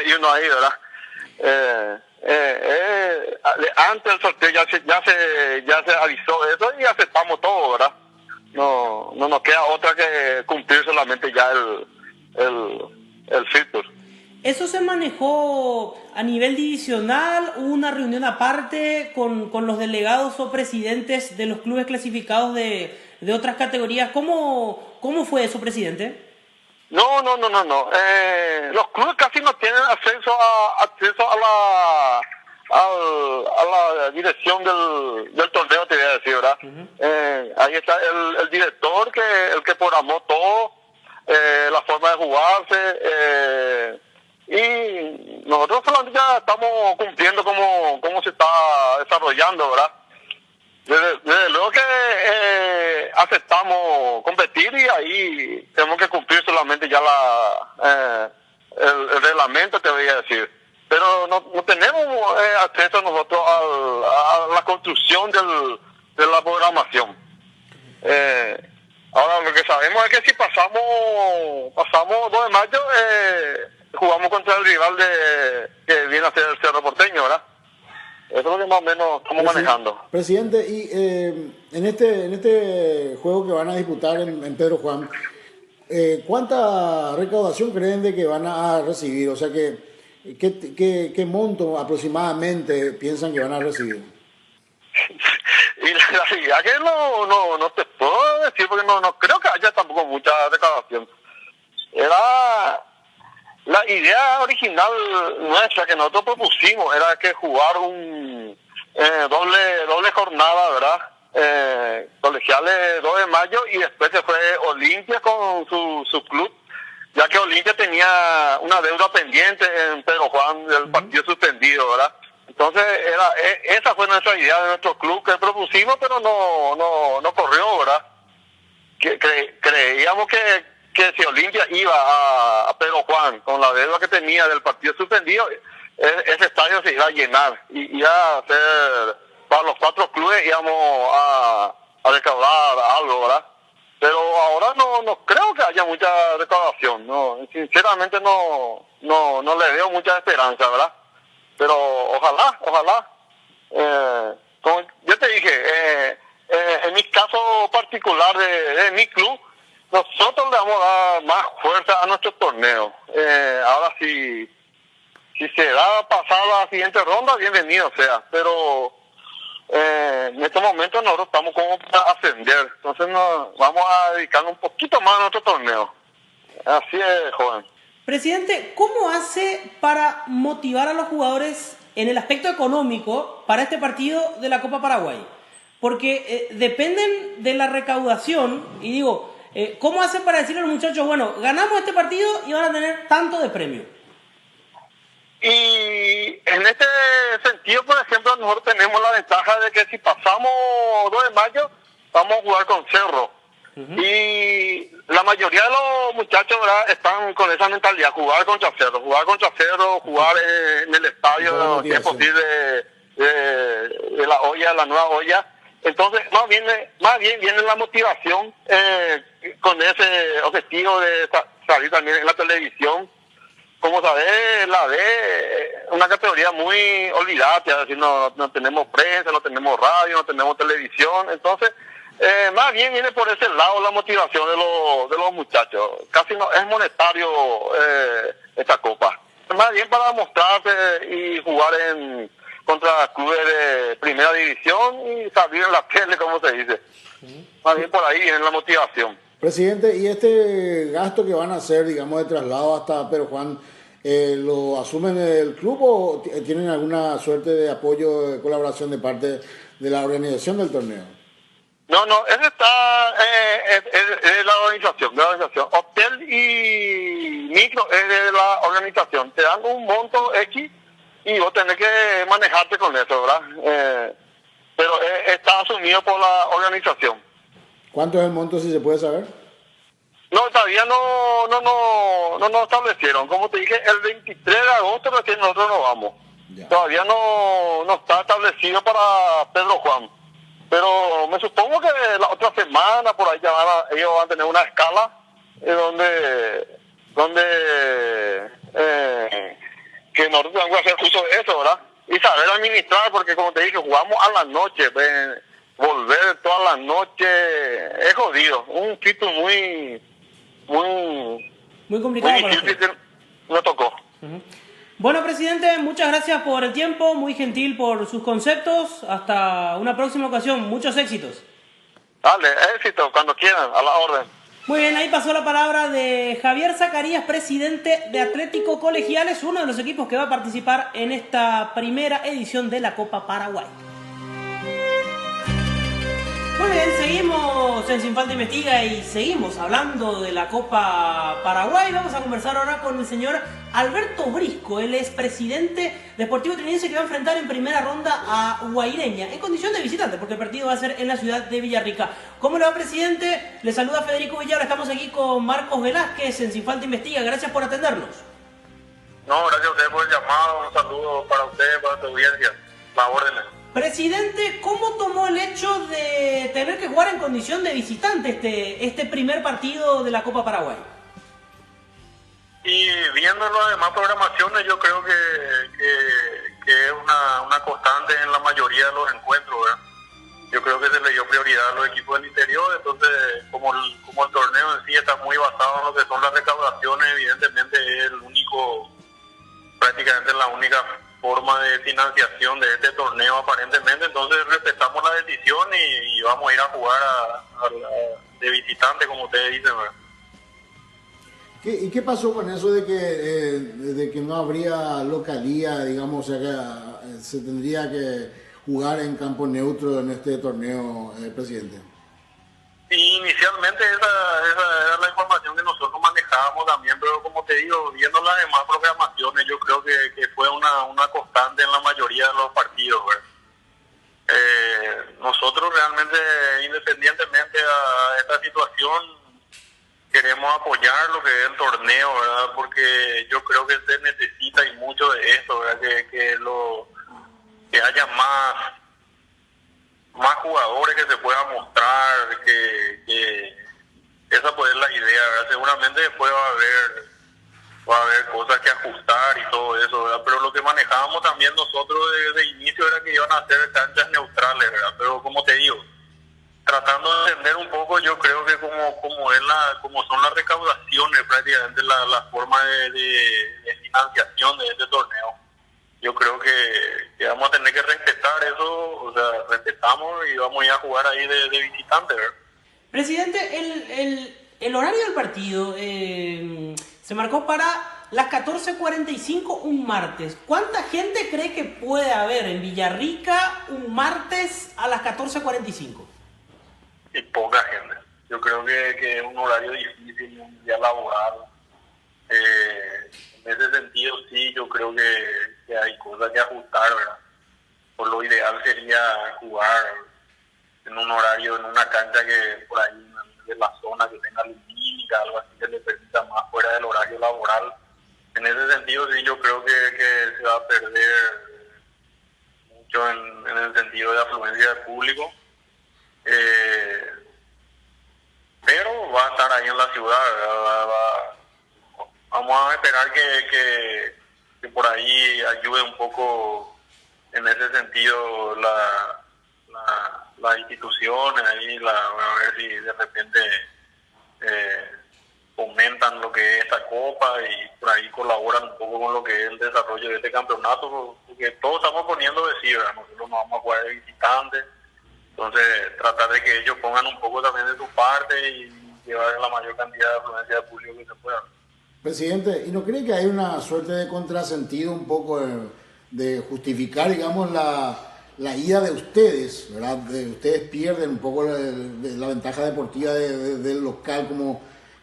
irnos ahí, ¿verdad? Antes del sorteo ya se avisó eso y aceptamos todo, ¿verdad? No nos queda otra que cumplir solamente ya el filtro. ¿Eso se manejó a nivel divisional? ¿Hubo una reunión aparte con los delegados o presidentes de los clubes clasificados de otras categorías? ¿Cómo fue eso, presidente? No. Los clubes casi no tienen acceso a la dirección del torneo, te voy a decir, ¿verdad? Ahí está el director, el que programó todo, la forma de jugarse, y nosotros solamente ya estamos cumpliendo cómo se está desarrollando, ¿verdad? Desde luego que aceptamos competir y ahí tenemos que cumplir solamente ya el reglamento, te voy a decir. Pero no tenemos acceso nosotros a la construcción de la programación. Ahora lo que sabemos es que si pasamos 2 de mayo, jugamos contra el rival que viene a ser el Cerro Porteño, ¿verdad? Eso es lo que más o menos estamos manejando. Presidente, y en este juego que van a disputar en Pedro Juan, ¿cuánta recaudación creen de que van a recibir? O sea, ¿qué monto aproximadamente piensan que van a recibir? Y la realidad que no te puedo decir, porque no creo que haya tampoco mucha recaudación. Era la idea original nuestra que nosotros propusimos, era que jugar un doble jornada, ¿verdad? Colegiales 2 de mayo, y después se fue Olimpia con su club, ya que Olimpia tenía una deuda pendiente en Pedro Juan del partido suspendido, ¿verdad? Entonces esa fue nuestra idea de nuestro club que propusimos, pero no corrió, ¿verdad? Creíamos que si Olimpia iba a Pedro Juan con la deuda que tenía del partido suspendido, ese estadio se iba a llenar y iba a ser, para los 4 clubes íbamos a recaudar algo, ¿verdad? Pero ahora no creo que haya mucha recaudación, no, sinceramente no le veo mucha esperanza, ¿verdad? Pero ojalá, como yo te dije, en mi caso particular de mi club, nosotros le vamos a dar más fuerza a nuestro torneo. Ahora si se da pasar a la siguiente ronda, bienvenido sea, pero en este momento nosotros estamos como para ascender, entonces nos vamos a dedicarnos un poquito más a nuestro torneo. Así es, joven. Presidente, ¿cómo hace para motivar a los jugadores en el aspecto económico para este partido de la Copa Paraguay? Porque dependen de la recaudación, y digo, ¿cómo hacen para decirle a los muchachos, bueno, ganamos este partido y van a tener tanto de premio? Y en este sentido, por ejemplo, nosotros tenemos la ventaja de que si pasamos 2 de mayo, vamos a jugar con Cerro. Y la mayoría de los muchachos, ¿verdad?, están con esa mentalidad, jugar contra Cerro, jugar en el estadio, si es posible, de la olla, la nueva olla. Entonces, más bien viene la motivación con ese objetivo de salir también en la televisión. Como sabés, la D es una categoría muy olvidada, es decir, no tenemos prensa, no tenemos radio, no tenemos televisión. Entonces, más bien viene por ese lado la motivación de los muchachos. Casi no es monetario esta copa. Más bien para mostrarse y jugar contra clubes de primera división y salir en la tele, como se dice. Más bien por ahí viene la motivación. Presidente, ¿y este gasto que van a hacer, digamos, de traslado hasta Pedro Juan, lo asumen el club o tienen alguna suerte de apoyo, de colaboración de parte de la organización del torneo? No, ese está es la organización, Hotel y micro es de la organización. Te dan un monto X y vos tenés que manejarte con eso, ¿verdad? Pero está asumido por la organización. ¿Cuánto es el monto, si se puede saber? No, todavía no establecieron. Como te dije, el 23 de agosto recién nosotros nos vamos. Ya. Todavía no está establecido para Pedro Juan. Pero me supongo que la otra semana por ahí ya ellos van a tener una escala donde que nosotros tenemos que hacer uso de eso, ¿verdad? Y saber administrar, porque como te dije, jugamos a la noche, volver toda la noche es jodido. Un título muy complicado. Muy difícil que nos tocó. Bueno, presidente, muchas gracias por el tiempo, muy gentil por sus conceptos. Hasta una próxima ocasión, muchos éxitos. Dale, éxito, cuando quieran, a la orden. Muy bien, ahí pasó la palabra de Javier Zacarías, presidente de Atlético Colegiales, uno de los equipos que va a participar en esta primera edición de la Copa Paraguay. Muy bien, seguimos en Sin Falta Investiga y seguimos hablando de la Copa Paraguay. Vamos a conversar ahora con el señor Alberto Brisco. Él es presidente de Sportivo Trinense, que va a enfrentar en primera ronda a Guaireña en condición de visitante, porque el partido va a ser en la ciudad de Villarrica. ¿Cómo le va, presidente? Le saluda Federico Villar. Estamos aquí con Marcos Velázquez en Sin Falta Investiga. Gracias por atendernos. No, gracias a usted por el llamado. Un saludo para usted, para tu audiencia. La órdenes. Presidente, ¿cómo tomó el hecho de tener que jugar en condición de visitante este primer partido de la Copa Paraguay? Y viendo las demás programaciones, yo creo que es una constante en la mayoría de los encuentros, ¿verdad? Yo creo que se le dio prioridad a los equipos del interior, entonces como el torneo en sí está muy basado en lo que son las recaudaciones, evidentemente es prácticamente la única forma de financiación de este torneo aparentemente, entonces respetamos la decisión y vamos a ir a jugar de visitante, como ustedes dicen, ¿verdad? ¿Y qué pasó con eso de que no habría localía, digamos, o sea, que se tendría que jugar en campo neutro en este torneo, presidente? Inicialmente esa era la información que nosotros manejábamos también, pero como te digo, viendo las demás programaciones, yo creo que fue una constante en la mayoría de los partidos, ¿verdad? Nosotros realmente, independientemente a esta situación, queremos apoyar lo que es el torneo, ¿verdad? Porque yo creo que se necesita y mucho de esto, ¿verdad? Que haya más jugadores que se puedan mostrar, que esa puede ser la idea, ¿verdad? Seguramente después va a haber cosas que ajustar y todo eso, ¿verdad? Pero lo que manejábamos también nosotros desde inicio era que iban a ser canchas neutrales, ¿verdad? Pero como te digo, tratando de entender un poco, yo creo que como son las recaudaciones prácticamente la forma de financiación de este torneo, yo creo que vamos a tener que respetar eso, o sea, respetamos y vamos a ir a jugar ahí de visitante, ¿verdad? Presidente, el horario del partido se marcó para las 14:45 un martes. ¿Cuánta gente cree que puede haber en Villarrica un martes a las 14:45? Y poca gente. Yo creo que es un horario difícil, un día laboral. En ese sentido, sí, yo creo que hay cosas que ajustar, ¿verdad? Por lo ideal sería jugar en un horario, en una cancha que por ahí de la zona que tenga lumínica, algo así que le permita más fuera del horario laboral. En ese sentido, sí, yo creo que se va a perder mucho en el sentido de afluencia de público. Pero va a estar ahí en la ciudad, vamos a esperar que por ahí ayude un poco en ese sentido las instituciones, ahí a ver si de repente fomentan lo que es esta copa y por ahí colaboran un poco con lo que es el desarrollo de este campeonato, porque todos estamos poniendo de sí, ¿verdad? Nosotros no vamos a jugar de visitantes. Entonces, tratar de que ellos pongan un poco también de su parte y llevar la mayor cantidad de afluencia de público que se pueda. Presidente, ¿y no cree que hay una suerte de contrasentido un poco de justificar, digamos, la ida de ustedes, ¿verdad? Ustedes pierden un poco la ventaja deportiva del local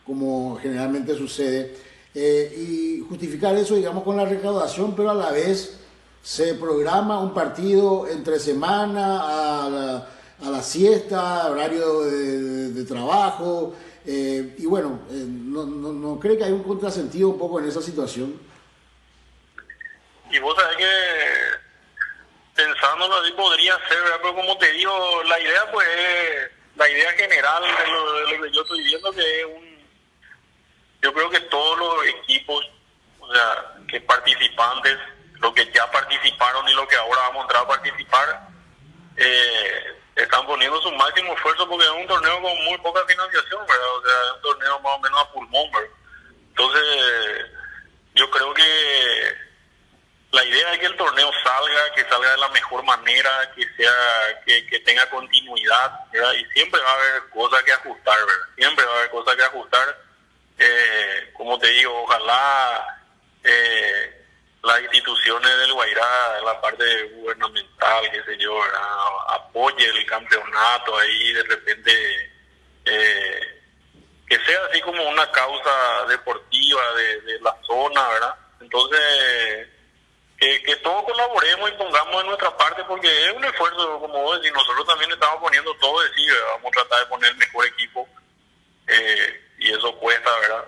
como generalmente sucede, y justificar eso, digamos, con la recaudación, pero a la vez se programa un partido entre semana a la siesta, horario de trabajo, y bueno, no cree que hay un contrasentido un poco en esa situación. Y vos sabés que pensándolo así podría ser, ¿verdad? Pero como te digo, la idea pues la idea general de lo que yo estoy viendo que es yo creo que todos los equipos, o sea, que participantes, los que ya participaron y los que ahora vamos a entrar a participar, están poniendo su máximo esfuerzo porque es un torneo con muy poca financiación, ¿verdad? O sea, es un torneo más o menos a pulmón, ¿verdad? Entonces, yo creo que la idea es que el torneo salga de la mejor manera, que tenga continuidad, ¿verdad? Y siempre va a haber cosas que ajustar, ¿verdad? Siempre va a haber cosas que ajustar. Como te digo, ojalá las instituciones del Guairá, la parte gubernamental, qué sé yo, ¿verdad? Apoye el campeonato ahí, de repente que sea así como una causa deportiva de la zona, ¿verdad? Entonces, que todos colaboremos y pongamos de nuestra parte, porque es un esfuerzo, como vos decís, nosotros también estamos poniendo todo de sí, ¿verdad? Vamos a tratar de poner el mejor equipo, y eso cuesta, ¿verdad?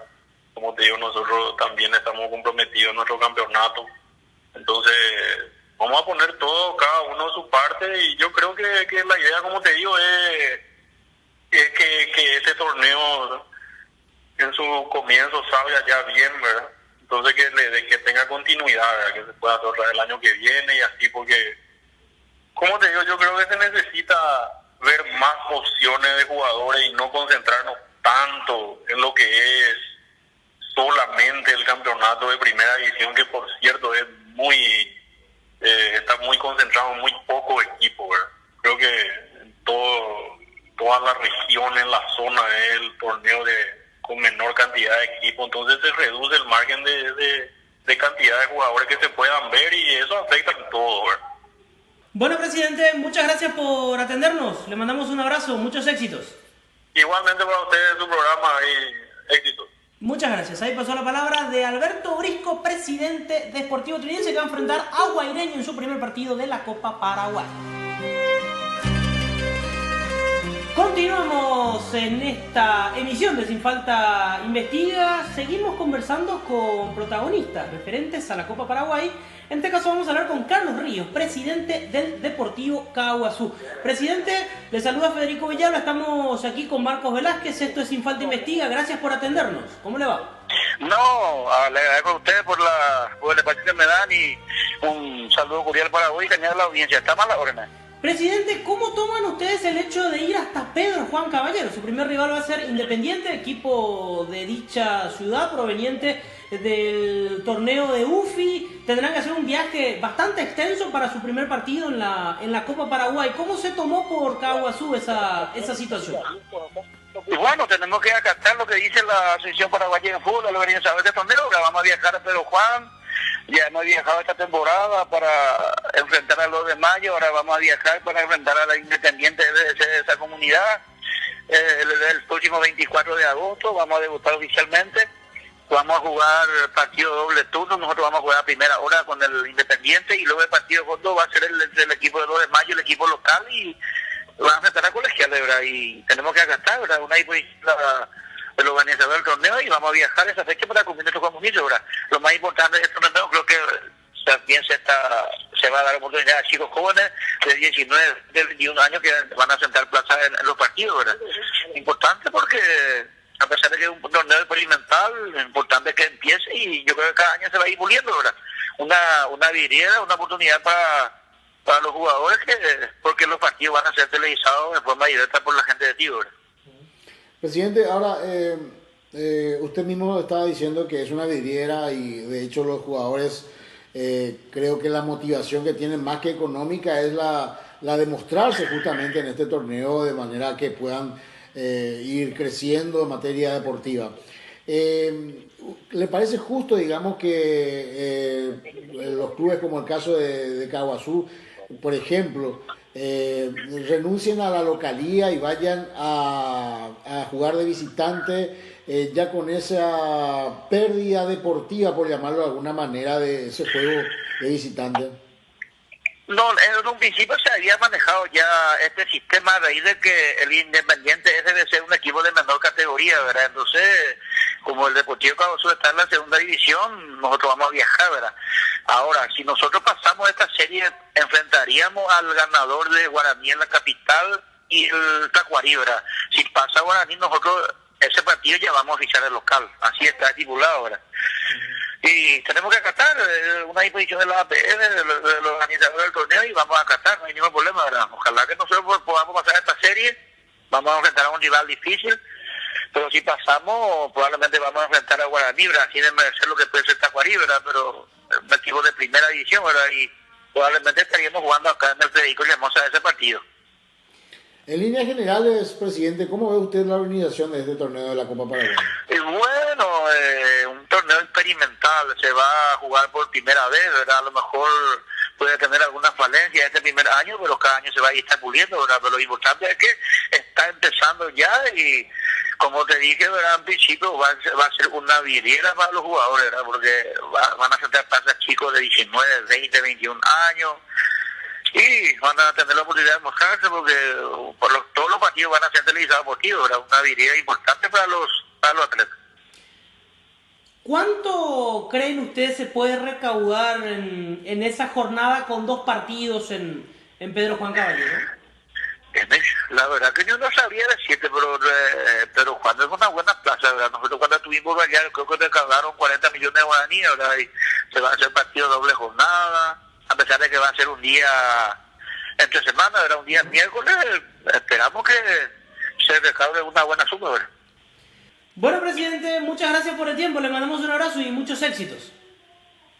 Como te digo, nosotros también estamos comprometidos en nuestro campeonato, entonces vamos a poner todo, cada uno de su parte, y yo creo que la idea, como te digo, es que este torneo en su comienzo salga ya bien, ¿verdad? Entonces que tenga continuidad, ¿verdad? Que se pueda hacer el año que viene y así, porque, como te digo, yo creo que se necesita ver más opciones de jugadores y no concentrarnos tanto en lo que es solamente el campeonato de primera división, que por cierto es está muy concentrado en muy pocos equipos, ¿verdad? Creo que en toda la región, en la zona, es el torneo con menor cantidad de equipos, entonces se reduce el margen de cantidad de jugadores que se puedan ver y eso afecta en todo, ¿verdad? Bueno, presidente, muchas gracias por atendernos. Le mandamos un abrazo, muchos éxitos. Igualmente para ustedes, su programa, y éxitos. Muchas gracias. Ahí pasó la palabra de Alberto Brisco, presidente de Sportivo Trinense, que va a enfrentar a Guaireño en su primer partido de la Copa Paraguay. Continuamos en esta emisión de Sin Falta Investiga. Seguimos conversando con protagonistas referentes a la Copa Paraguay. En este caso vamos a hablar con Carlos Ríos, presidente del Deportivo Caaguazú. Presidente, le saluda Federico Villalba. Estamos aquí con Marcos Velázquez. Esto es Sin Falta Investiga. Gracias por atendernos. ¿Cómo le va? No, le agradezco a ustedes por el espacio que me dan y un saludo cordial para hoy y cañar a la audiencia. Está mal la orden. Presidente, ¿cómo toman ustedes el hecho de ir hasta Pedro Juan Caballero? Su primer rival va a ser Independiente, equipo de dicha ciudad proveniente del torneo de UFI. Tendrán que hacer un viaje bastante extenso para su primer partido en la Copa Paraguay. ¿Cómo se tomó por Caaguazú esa situación? Y bueno, tenemos que acatar lo que dice la Asociación Paraguaya de Fútbol, la organizadora de este torneo. Ahora vamos a viajar a Pedro Juan. Ya hemos viajado esta temporada para enfrentar a los de mayo, ahora vamos a viajar para enfrentar a la Independiente de esa comunidad. El próximo 24 de agosto vamos a debutar oficialmente, vamos a jugar partido doble turno, nosotros vamos a jugar a primera hora con el Independiente y luego el partido fondo va a ser el equipo de los de mayo, el equipo local, y van a enfrentar a colegiales, ¿verdad? Y tenemos que agastar, ¿verdad? Una el organizador del torneo, y vamos a viajar esa fecha para cumplir nuestro compromiso. Ahora, lo más importante de este torneo, creo que también se se va a dar oportunidad a chicos jóvenes de 19, de 21 años que van a sentar plaza en los partidos, ¿verdad? Importante porque a pesar de que es un torneo experimental, lo importante es que empiece y yo creo que cada año se va a ir puliendo, ¿verdad? Una vidriera, una oportunidad para los jugadores, porque los partidos van a ser televisados de forma directa por la gente de Tío, ¿verdad? Presidente, ahora usted mismo estaba diciendo que es una vidriera y de hecho los jugadores creo que la motivación que tienen más que económica es la de mostrarse justamente en este torneo de manera que puedan ir creciendo en materia deportiva. ¿Le parece justo, digamos, que los clubes como el caso de Caaguazú, por ejemplo, renuncien a la localía y vayan a jugar de visitante ya con esa pérdida deportiva, por llamarlo de alguna manera, de ese juego de visitante? No, en un principio se había manejado ya este sistema a raíz de que el Independiente debe ser un equipo de menor categoría, ¿verdad? Entonces, como el Deportivo Caaguazú está en la segunda división, nosotros vamos a viajar, ¿verdad? Ahora, si nosotros pasamos esta serie, enfrentaríamos al ganador de Guaraní en la capital y el Tacuarí, ¿verdad? Si pasa Guaraní, nosotros ese partido ya vamos a fichar el local, así está estipulado, ¿verdad? Y tenemos que acatar una disposición de la APF, de los organizadores del torneo, y vamos a acatar, no hay ningún problema, ¿verdad? Ojalá que nosotros podamos pasar esta serie, vamos a enfrentar a un rival difícil, pero si pasamos, probablemente vamos a enfrentar a Guaraní, ¿verdad? Sin merecer lo que puede ser Tacuarí, ¿verdad? Pero un equipo de primera división, ¿verdad? Y probablemente estaríamos jugando acá en el Federico Llamosa ese partido. En líneas generales, presidente, ¿cómo ve usted la organización de este torneo de la Copa Paraguay? Bueno, un torneo experimental, se va a jugar por primera vez, ¿verdad? A lo mejor puede tener algunas falencias este primer año, pero cada año se va a ir puliendo, ¿verdad? Pero lo importante es que está empezando ya y, como te dije, ¿verdad? En principio va a ser una vidriera para los jugadores, ¿verdad? Porque van a sentar plazas chicos de 19, 20, 21 años. Y van a tener la oportunidad de mostrarse porque todos los partidos van a ser televisados por ti, ¿verdad? Una vidriera importante para los atletas. ¿Cuánto creen ustedes se puede recaudar en esa jornada con 2 partidos en Pedro Juan Caballero? La verdad que yo no sabría decirte, pero Juan es una buena plaza, ¿verdad? Nosotros cuando estuvimos allá creo que recaudaron 40 millones de guaraníes, ¿verdad? Y se va a hacer partido doble jornada, a pesar de que va a ser un día entre semana, ¿verdad? Un día miércoles, esperamos que se recaude una buena suma, ¿verdad? Bueno, presidente, muchas gracias por el tiempo, le mandamos un abrazo y muchos éxitos.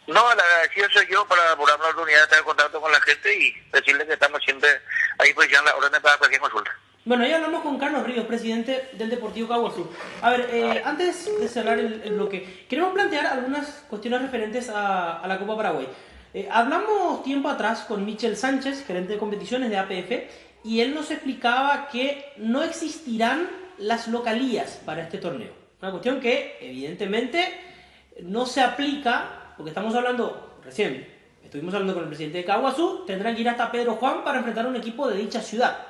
No, el agradecido soy yo por darme la oportunidad de estar en contacto con la gente y decirles que estamos siempre a disposición de las órdenes para cualquier consulta. Bueno, ya hablamos con Carlos Ríos, presidente del Deportivo Caaguazú. A ver, antes de cerrar el bloque, queremos plantear algunas cuestiones referentes a la Copa Paraguay. Hablamos tiempo atrás con Michel Sánchez, gerente de competiciones de APF, y él nos explicaba que no existirán las localías para este torneo. Una cuestión que evidentemente no se aplica, porque estamos hablando, recién estuvimos hablando con el presidente de Caaguazú, tendrán que ir hasta Pedro Juan para enfrentar a un equipo de dicha ciudad.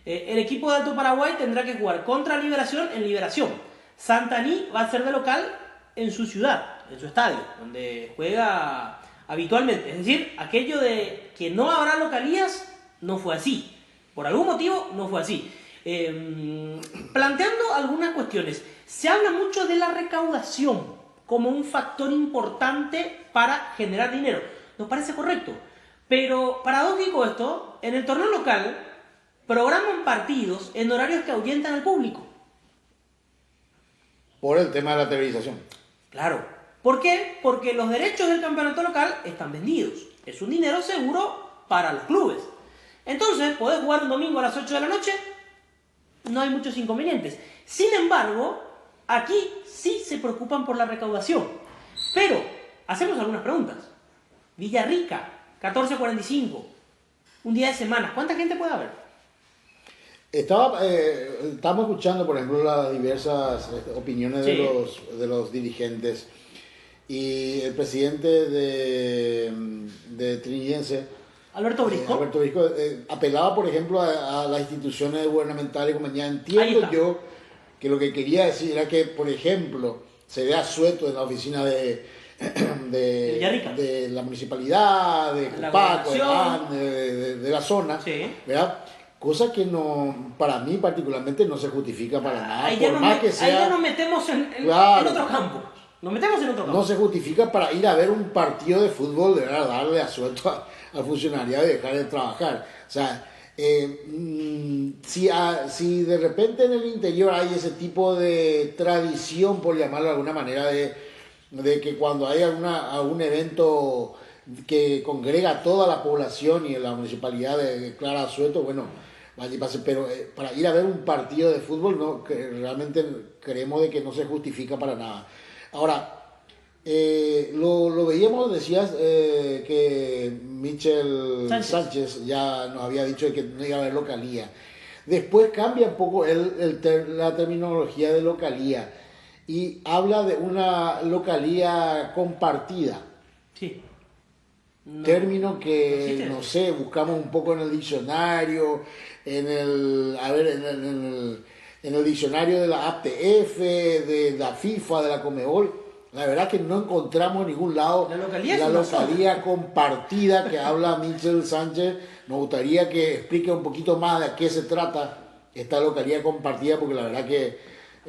El equipo de Alto Paraguay tendrá que jugar contra Liberación en Liberación. Santaní va a ser de local en su ciudad, en su estadio, donde juega habitualmente. Es decir, aquello de que no habrá localías no fue así. Por algún motivo no fue así. Planteando algunas cuestiones, se habla mucho de la recaudación como un factor importante para generar dinero. Nos parece correcto, pero paradójico esto, en el torneo local programan partidos en horarios que ahuyentan al público. Por el tema de la televisación. Claro. ¿Por qué? Porque los derechos del campeonato local están vendidos. Es un dinero seguro para los clubes. Entonces, podés jugar un domingo a las 8 de la noche, no hay muchos inconvenientes. Sin embargo, aquí sí se preocupan por la recaudación. Pero, hacemos algunas preguntas. Villarrica, 14:45, un día de semana, ¿cuánta gente puede haber? Estamos escuchando, por ejemplo, las diversas opiniones de los dirigentes. Y el presidente de Trinillense, Alberto Brisco, apelaba, por ejemplo, a las instituciones gubernamentales y compañía. Entiendo yo que lo que quería decir era que, por ejemplo, se vea suelto en la oficina de de la municipalidad, de Copaco, de la zona, sí, ¿verdad? Cosa que no, para mí particularmente no se justifica para nada. Ahí por más que sea, ya nos metemos en otro campo. Nos metemos en otro campo. No se justifica para ir a ver un partido de fútbol, de verdad, darle a suelto al funcionariado y dejar de trabajar. O sea, si de repente en el interior hay ese tipo de tradición, por llamarlo de alguna manera, de que cuando hay algún evento que congrega a toda la población y la municipalidad declara asueto, bueno, vaya y pase, pero para ir a ver un partido de fútbol no, que realmente creemos de que no se justifica para nada. Ahora, lo veíamos, decías que Michel Sánchez ya nos había dicho que no iba a haber localía. Después cambia un poco la terminología de localía y habla de una localía compartida. Sí. No, término que, no sé, buscamos un poco en el diccionario, en el diccionario de la APF, de la FIFA, de la Conmebol. La verdad que no encontramos en ningún lado la localía compartida que habla Michel Sánchez. Nos gustaría que explique un poquito más de qué se trata esta localía compartida, porque la verdad que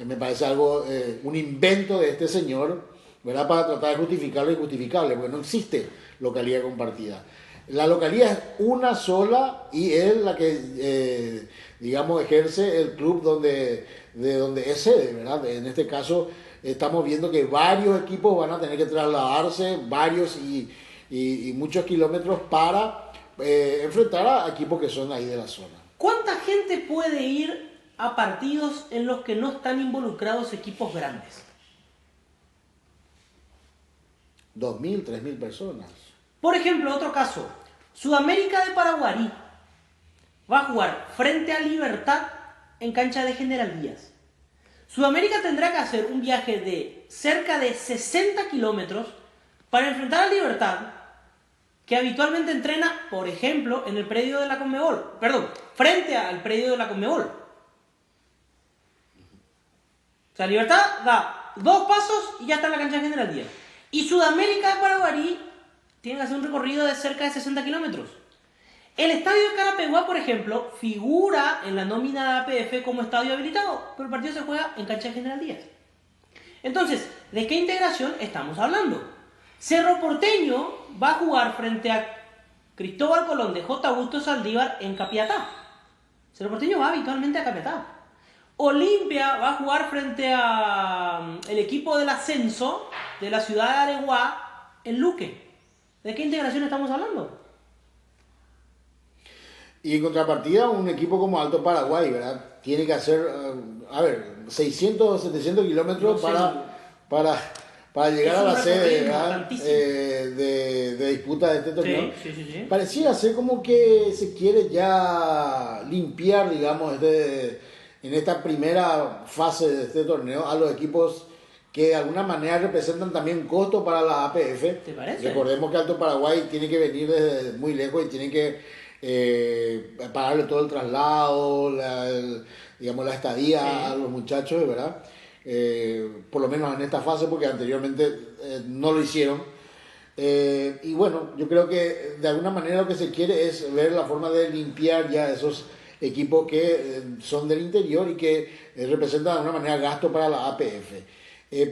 me parece algo, un invento de este señor, ¿verdad? Para tratar de justificar lo injustificable, porque no existe localidad compartida. La localidad es una sola y es la que, digamos, ejerce el club de donde es sede, ¿verdad? En este caso estamos viendo que varios equipos van a tener que trasladarse varios y muchos kilómetros para enfrentar a equipos que son ahí de la zona. ¿Cuánta gente puede ir a partidos en los que no están involucrados equipos grandes? 2.000, 3.000 personas. Por ejemplo, otro caso, Sudamérica de Paraguarí va a jugar frente a Libertad en cancha de General Díaz. Sudamérica tendrá que hacer un viaje de cerca de 60 kilómetros para enfrentar a Libertad, que habitualmente entrena, por ejemplo, en el predio de la Conmebol. Perdón, frente al predio de la Conmebol. O sea, Libertad da 2 pasos y ya está en la cancha de General Díaz. Y Sudamérica de Paraguarí tiene que hacer un recorrido de cerca de 60 kilómetros. El estadio de Carapeguá, por ejemplo, figura en la nómina de APF como estadio habilitado, pero el partido se juega en cancha de General Díaz. Entonces, ¿de qué integración estamos hablando? Cerro Porteño va a jugar frente a Cristóbal Colón de J. Augusto Saldívar en Capiatá. Cerro Porteño va habitualmente a Capiatá. Olimpia va a jugar frente a el equipo del ascenso de la ciudad de Areguá en Luque. ¿De qué integración estamos hablando? Y en contrapartida, un equipo como Alto Paraguay, ¿verdad? Tiene que hacer, 600 o 700 kilómetros para llegar a la sede, ¿verdad? De disputa de este torneo. Sí. Pareciera ser como que se quiere ya limpiar, digamos, en esta primera fase de este torneo a los equipos que de alguna manera representan también costo para la APF. ¿Te parece? Recordemos que Alto Paraguay tiene que venir desde muy lejos y tiene que pagarle todo el traslado, la estadía a los muchachos, ¿verdad? Por lo menos en esta fase, porque anteriormente no lo hicieron. Y bueno, yo creo que de alguna manera lo que se quiere es ver la forma de limpiar ya esos equipos que son del interior y que representan de alguna manera gasto para la APF.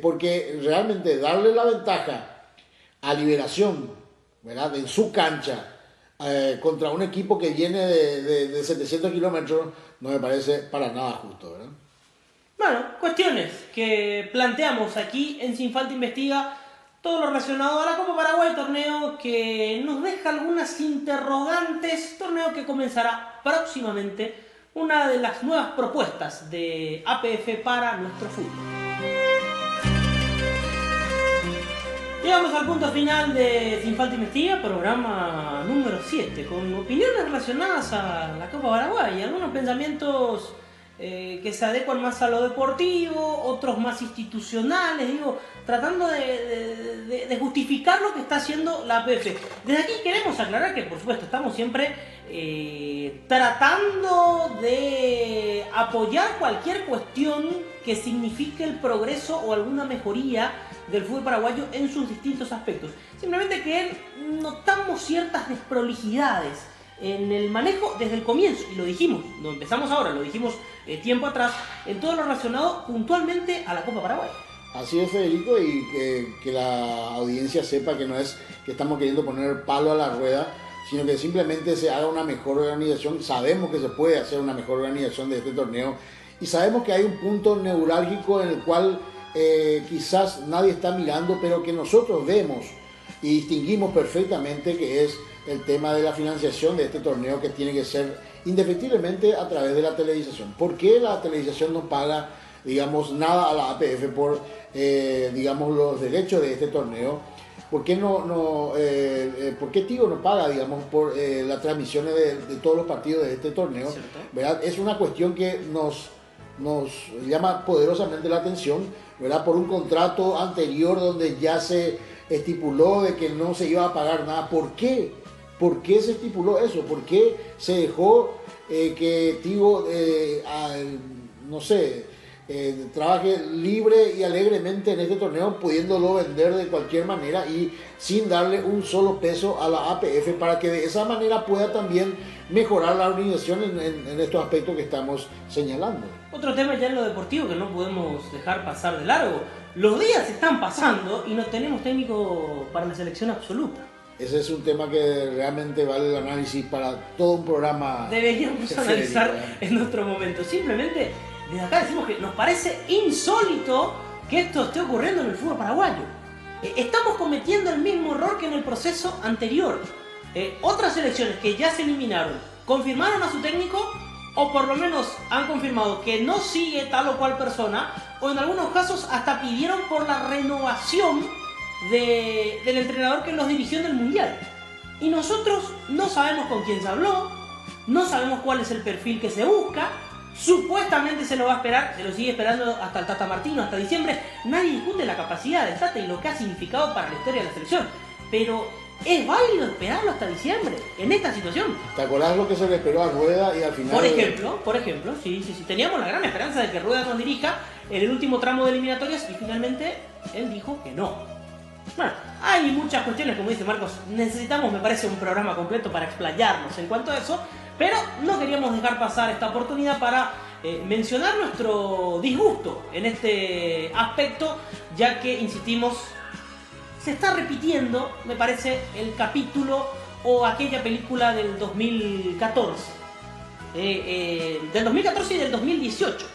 Porque realmente darle la ventaja a Liberación, ¿verdad? En su cancha, contra un equipo que viene de 700 kilómetros, no me parece para nada justo, ¿verdad? Bueno, cuestiones que planteamos aquí en Sin Falta Investiga, todo lo relacionado a la Copa Paraguay, torneo que nos deja algunas interrogantes, torneo que comenzará próximamente, una de las nuevas propuestas de APF para nuestro fútbol. Llegamos al punto final de Sin Falta Investiga, programa número 7, con opiniones relacionadas a la Copa Paraguay, algunos pensamientos que se adecuan más a lo deportivo, otros más institucionales, tratando de justificar lo que está haciendo la APF. Desde aquí queremos aclarar que, por supuesto, estamos siempre tratando de apoyar cualquier cuestión que signifique el progreso o alguna mejoría del fútbol paraguayo en sus distintos aspectos. Simplemente que notamos ciertas desprolijidades en el manejo desde el comienzo, y lo dijimos, no empezamos ahora, lo dijimos tiempo atrás, en todo lo relacionado puntualmente a la Copa Paraguay. Así es, Federico, y que la audiencia sepa que no es que estamos queriendo poner palo a la rueda, sino que simplemente se haga una mejor organización. Sabemos que se puede hacer una mejor organización de este torneo y sabemos que hay un punto neurálgico en el cual quizás nadie está mirando, pero que nosotros vemos y distinguimos perfectamente, que es el tema de la financiación de este torneo, que tiene que ser indefectiblemente a través de la televisación. ¿Por qué la televisación no paga, digamos, nada a la APF por, digamos, los derechos de este torneo? ¿Por qué por qué Tigo no paga, digamos, por las transmisiones de todos los partidos de este torneo? ¿Verdad? Es una cuestión que nos llama poderosamente la atención, ¿verdad? Por un contrato anterior donde ya se estipuló de que no se iba a pagar nada. ¿Por qué? ¿Por qué se estipuló eso? ¿Por qué se dejó que Tigo, no sé, trabaje libre y alegremente en este torneo, pudiéndolo vender de cualquier manera y sin darle un solo peso a la APF, para que de esa manera pueda también mejorar la organización en estos aspectos que estamos señalando? Otro tema ya en lo deportivo que no podemos dejar pasar de largo. Los días están pasando y no tenemos técnico para la selección absoluta. Ese es un tema que realmente vale el análisis para todo un programa. Deberíamos analizar en otro momento. Simplemente desde acá decimos que nos parece insólito que esto esté ocurriendo en el fútbol paraguayo. Estamos cometiendo el mismo error que en el proceso anterior. Otras selecciones que ya se eliminaron confirmaron a su técnico, o por lo menos han confirmado que no sigue tal o cual persona, o en algunos casos hasta pidieron por la renovación del entrenador que los dirigió en el Mundial. Y nosotros no sabemos con quién se habló, no sabemos cuál es el perfil que se busca. Supuestamente se lo va a esperar, se lo sigue esperando hasta el Tata Martino, hasta diciembre. Nadie discute la capacidad del Tata y lo que ha significado para la historia de la selección, pero ¿es válido esperarlo hasta diciembre en esta situación? ¿Te acordás lo que se le esperó a Rueda y al final? Por ejemplo, sí. Teníamos la gran esperanza de que Rueda nos dirija en el último tramo de eliminatorias y finalmente él dijo que no. Bueno, hay muchas cuestiones, como dice Marcos, necesitamos, me parece, un programa completo para explayarnos en cuanto a eso, pero no queríamos dejar pasar esta oportunidad para mencionar nuestro disgusto en este aspecto, ya que, insistimos, se está repitiendo, me parece, el capítulo o aquella película del 2014. Del 2014 y del 2018,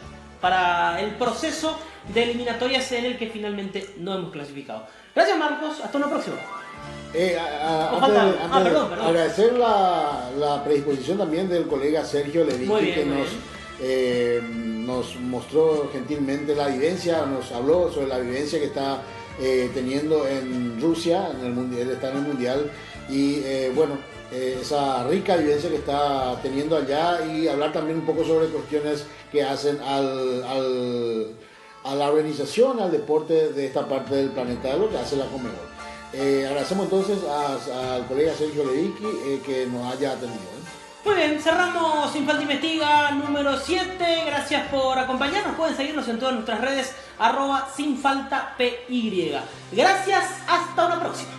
para el proceso de eliminatorias en el que finalmente no hemos clasificado. Gracias, Marcos, hasta una próxima. Perdón. Agradecer la predisposición también del colega Sergio Levicki, que nos mostró gentilmente la vivencia, nos habló sobre la vivencia que está teniendo en Rusia, en el mundial, está en el mundial, y esa rica vivencia que está teniendo allá, y hablar también un poco sobre cuestiones que hacen a la organización, al deporte de esta parte del planeta, de lo que hace la Conmebol. Agradecemos entonces al colega Sergio Levicki que nos haya atendido. Muy bien, cerramos Sin Falta Investiga número 7. Gracias por acompañarnos. Pueden seguirnos en todas nuestras redes @SinFaltaPY. Gracias, hasta una próxima.